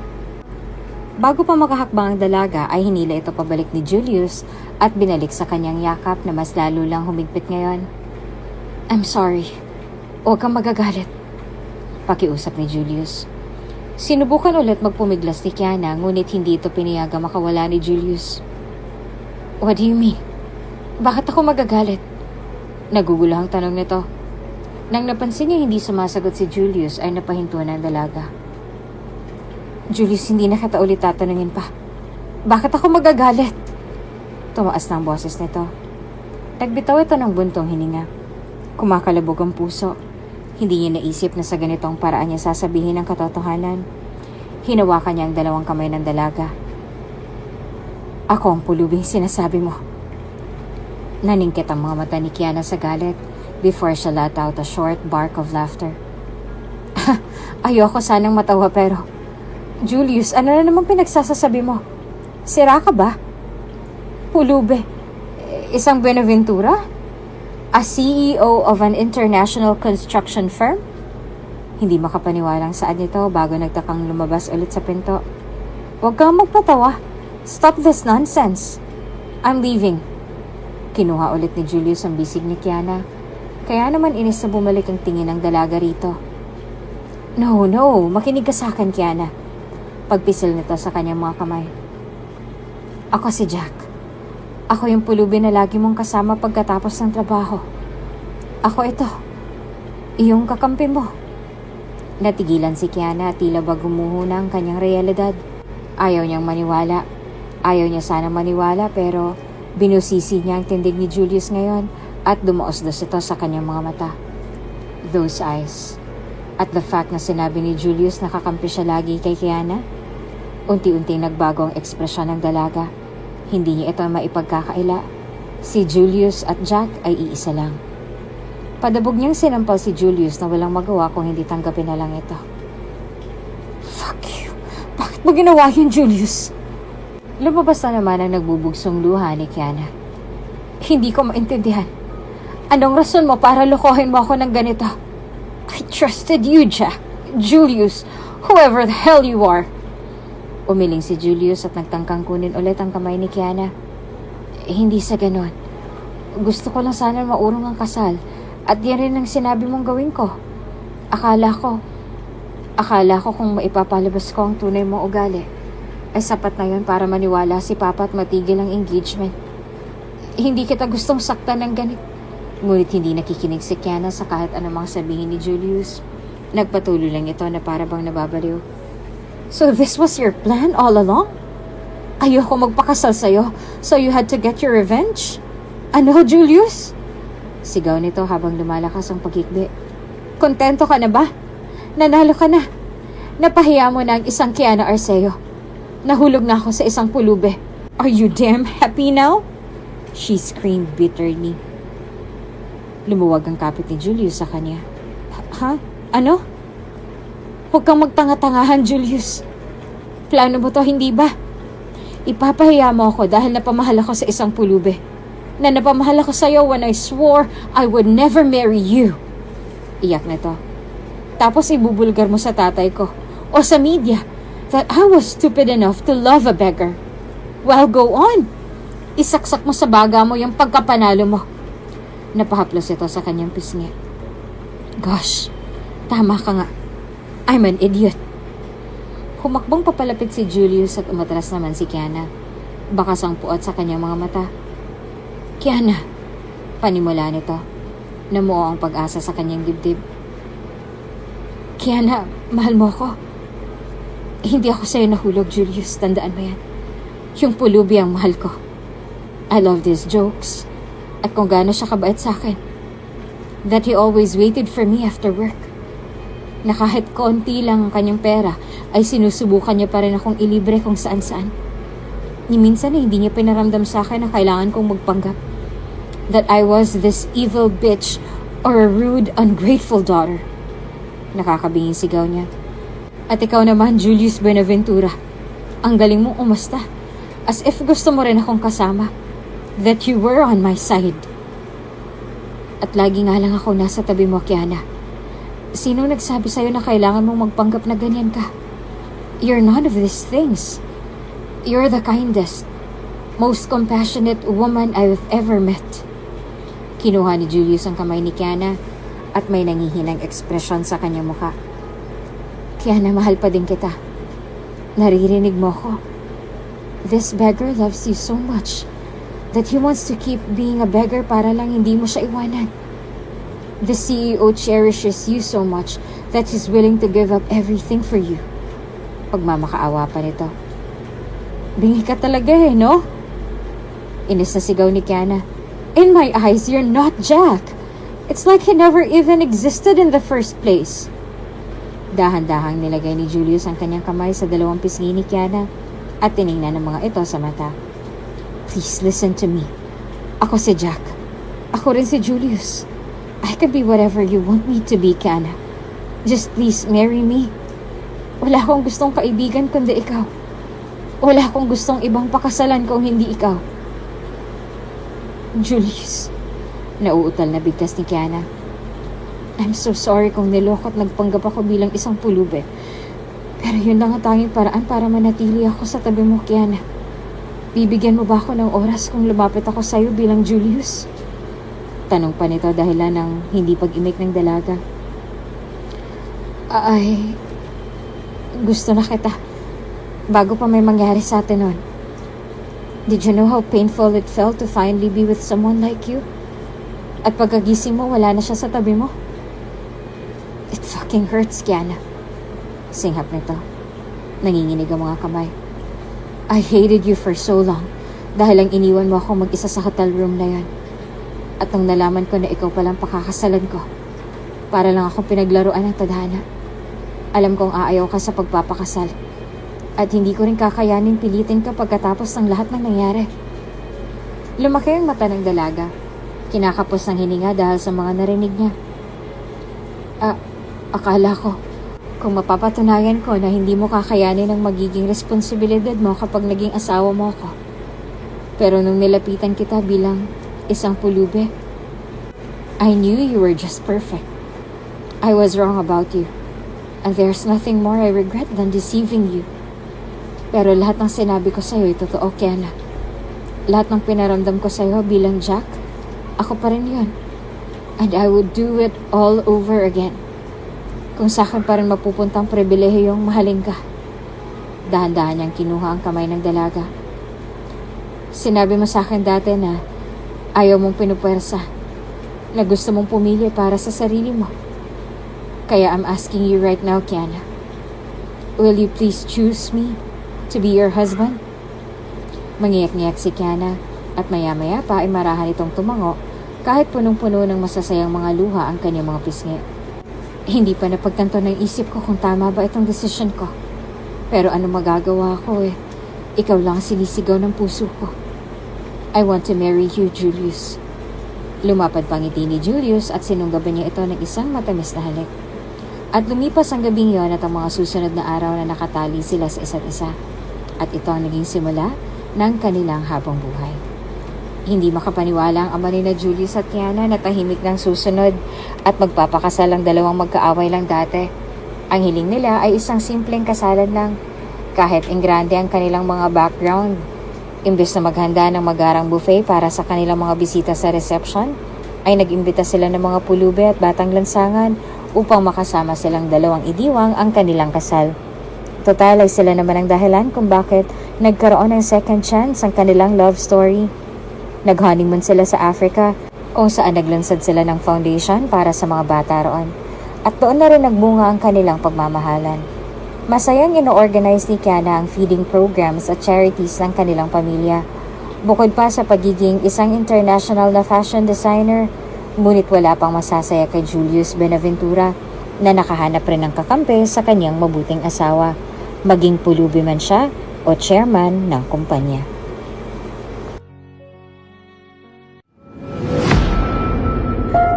S1: Bago pa makahakbang ang dalaga ay hinila ito pabalik ni Julius at binalik sa kanyang yakap na mas lalo lang humigpit ngayon. I'm sorry. Huwag kang magagalit. Pakiusap ni Julius. Sinubukan ulit magpumiglas ni Kiana ngunit hindi ito pinayaga makawala ni Julius. What do you mean? Bakit ako magagalit? Nagugulo ang tanong nito. Nang napansin niya hindi sumasagot si Julius ay napahinto ng dalaga. Julius, hindi na kita ulit tatanungin pa. Bakit ako magagalit? Tumaas ng boses nito. Nagbitaw ito ng buntong hininga. Kumakalabog ang puso. Hindi niya naisip na sa ganitong paraan niya sasabihin ang katotohanan. Hinawakan niya ang dalawang kamay ng dalaga. Ako ang pulubing sinasabi mo. Naningkit ang mga mata ni Kiana sa galit before she let out a short bark of laughter. Ayoko sanang matawa pero... Julius, ano na namang pinagsasasabi mo? Sira ka ba? Pulube. Isang Buenaventura? A CEO of an international construction firm? Hindi makapaniwalang saad nito bago nagtakang lumabas ulit sa pinto. Huwag kang magpatawa. Stop this nonsense. I'm leaving. Kinuha ulit ni Julius ang bisig ni Kiana. Kaya naman inis na bumalik ang tingin ng dalaga rito. No, makinig ka sa akin, Kiana. Pagpisil nito sa kanyang mga kamay. Ako si Jack. Ako yung pulubi na lagi mong kasama pagkatapos ng trabaho. Ako ito. Iyong kakampi mo. Natigilan si Kiana at tila ba gumuho na ang kanyang realidad. Ayaw niyang maniwala. Ayaw niya sana maniwala pero binusisi niya ang tindig ni Julius ngayon at dumaos-dos ito sa kanyang mga mata. Those eyes. At the fact na sinabi ni Julius na kakampi siya lagi kay Kiana, unti-unting nagbago ang ekspresyon ng dalaga. Hindi niya ito maipagkakaila. Si Julius at Jack ay iisa lang. Padabog niyang sinampal si Julius na walang magawa kung hindi tanggapin na lang ito. Fuck you. Bakit mo ginawa yun, Julius? Lumabas na naman ang nagbubugsong luha ni Kiana. Hindi ko maintindihan. Anong rason mo para lokohin mo ako ng ganito? I trusted you, Jack. Julius, whoever the hell you are. Umiling si Julius at nagtangkang kunin ulit ang kamay ni Kiana. Hindi sa ganon. Gusto ko lang sana maurong ang kasal at yan rin ang sinabi mong gawin ko. Akala ko kung maipapalabas ko ang tunay mong ugali, ay sapat na yun para maniwala si Papa at matigil ang engagement. Hindi kita gustong saktan ng ganit. Ngunit hindi nakikinig si Kiana sa kahit anumang sabihin ni Julius. Nagpatuloy lang ito na para bang nababaliw. So this was your plan all along? Ayoko magpakasal sa'yo, so you had to get your revenge? Ano, Julius? Sigaw nito habang lumalakas ang paghikbi. Kontento ka na ba? Nanalo ka na. Napahiya mo na ang isang Kiana Arceo. Nahulog na ako sa isang pulube. Are you damn happy now? She screamed bitterly. Lumuwag ang kapit ni Julius sa kanya. Ha? Ano? Huwag kang magtanga-tangahan, Julius. Plano mo to, hindi ba? Ipapahiya mo ako dahil napamahal ako sa isang pulube. Na napamahal ako sa'yo when I swore I would never marry you. Iyak na to. Tapos ibubulgar mo sa tatay ko o sa media that I was stupid enough to love a beggar. Well, go on. Isaksak mo sa baga mo yung pagkapanalo mo. Napahaplos ito sa kanyang pisngi. Gosh, tama ka nga. I'm an idiot. Humakbang papalapit si Julius at umatras naman si Kiana. Bakas ang puot sa kanyang mga mata. Kiana, panimula nito. Namuo ang pag-asa sa kanyang dibdib. Kiana, mahal mo ako. Hindi ako sa'yo nahulog, Julius. Tandaan mo yan. Yung pulubi ang mahal ko. I love these jokes. At kung gaano siya kabait sa akin. That he always waited for me after work. Na kahit konti lang ang kanyang pera, ay sinusubukan niya pa rin akong ilibre kung saan-saan. Ni minsan ay hindi niya pinaramdam sa akin na kailangan kong magpanggap. That I was this evil bitch or a rude, ungrateful daughter. Nakakabinging sigaw niya. At ikaw naman, Julius Buenaventura. Ang galing mong umasta. As if gusto mo rin akong kasama. That you were on my side. At lagi nga lang ako nasa tabi mo, Kiana. Sino nagsabi sa'yo na kailangan mong magpanggap na ganyan ka? You're none of these things. You're the kindest, most compassionate woman I've ever met. Kinuha ni Julius ang kamay ni Kiana at may nangihinang ekspresyon sa kanyang mukha. Kiana, mahal pa din kita. Naririnig mo ko. This beggar loves you so much that he wants to keep being a beggar para lang hindi mo siya iwanan. The CEO cherishes you so much that he's willing to give up everything for you. Pagmamakaawa pa nito. Bingi ka talaga no? Inis na sigaw ni Kiana. In my eyes, you're not Jack. It's like he never even existed in the first place. Dahan-dahang nilagay ni Julius ang kanyang kamay sa dalawang pisngi ni Kiana at tiningnan ng mga ito sa mata. Please listen to me. Ako si Jack. Ako rin si Julius. I can be whatever you want me to be, Kiana. Just please marry me. Wala akong gustong kaibigan kundi ikaw. Wala akong gustong ibang pakasalan kung hindi ikaw. Julius, nauutal na bigkas ni Kiana. I'm so sorry kung niloko at nagpanggap ako bilang isang pulube. Pero yun lang ang tanging paraan para manatili ako sa tabi mo, Kiana. Bibigyan mo ba ako ng oras kung lumapit ako sa'yo bilang Julius? Tanong pa nito dahilan ng hindi pag-imik ng dalaga. Ay, gusto na kita. Bago pa may mangyari sa atin nun. Did you know how painful it felt to finally be with someone like you? At pagkagising mo, wala na siya sa tabi mo? It fucking hurts, Kiana. Singhap nito. Nanginginig ang mga kamay. I hated you for so long dahil lang iniwan mo ako mag-isa sa hotel room na yan. At nung nalaman ko na ikaw palang pakakasalan ko, para lang akong pinaglaruan ng tadhana. Alam kong aayaw ka sa pagpapakasal. At hindi ko rin kakayanin pilitin ka pagkatapos ng lahat ng nangyari. Lumaki ang mata ng dalaga. Kinakapos ng hininga dahil sa mga narinig niya. Akala ko, kung mapapatunayan ko na hindi mo kakayanin ang magiging responsibilidad mo kapag naging asawa mo ako. Pero nung nilapitan kita bilang isang pulube, I knew you were just perfect. I was wrong about you. And there's nothing more I regret than deceiving you. Pero lahat ng sinabi ko sa'yo ay totoo, Kiana. Lahat ng pinaramdam ko sa'yo bilang Jack, ako pa rin yun. And I would do it all over again. Kung sa akin pa rin mapupuntang pribilehiyong mahalin ka. Dahan-dahan niyang kinuha ang kamay ng dalaga. Sinabi mo sa akin dati na ayaw mong pinupuwersa, na gusto mong pumili para sa sarili mo. Kaya I'm asking you right now, Kiana. Will you please choose me to be your husband? Mangiyak-ngiyak si Kiana at maya-maya pa ay marahan itong tumango kahit punong-puno ng masasayang mga luha ang kanyang mga pisngi. Hindi pa napagtanto ng isip ko kung tama ba itong decision ko. Pero ano magagawa ko Ikaw lang sinisigaw ng puso ko. I want to marry you, Julius. Lumapad pang ngiti ni Julius at sinunggaban niya ito ng isang matamis na halik. At lumipas ang gabing yon at ang mga susunod na araw na nakatali sila sa isa't isa. At ito ang naging simula ng kanilang habang buhay. Hindi makapaniwala ang ama ni na Julius at Kiana na tahimik ng susunod at magpapakasal ang dalawang magkaaway lang dati. Ang hiling nila ay isang simpleng kasalan lang. Kahit ingrande ang kanilang mga background, imbes na maghanda ng magarang buffet para sa kanilang mga bisita sa reception, ay nag-imbita sila ng mga pulube at batang lansangan upang makasama silang dalawang idiwang ang kanilang kasal. Total ay sila naman ang dahilan kung bakit nagkaroon ng second chance ang kanilang love story. Nag-honeymoon sila sa Africa kung saan naglansad sila ng foundation para sa mga bata roon. At doon na rin nagbunga ang kanilang pagmamahalan. Masayang ino-organize ni Kiana ang feeding programs at charities ng kanilang pamilya. Bukod pa sa pagiging isang international na fashion designer, ngunit wala pang masasaya kay Julius Benaventura na nakahanap rin ng kakampi sa kanyang mabuting asawa, maging pulubi man siya o chairman ng kumpanya.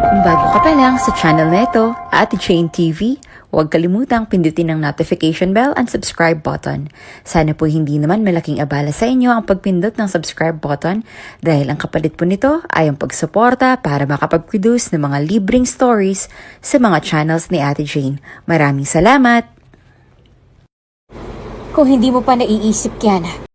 S2: Kung bago ka pa lang sa channel na ito, Ate Jane TV, huwag kalimutang pindutin ang notification bell and subscribe button. Sana po hindi naman malaking abala sa inyo ang pagpindot ng subscribe button dahil ang kapalit po nito ay ang pagsuporta para makapag-produce ng mga libreng stories sa mga channels ni Ate Jane. Maraming salamat!
S1: Kung hindi mo pa naiisip, Kiana,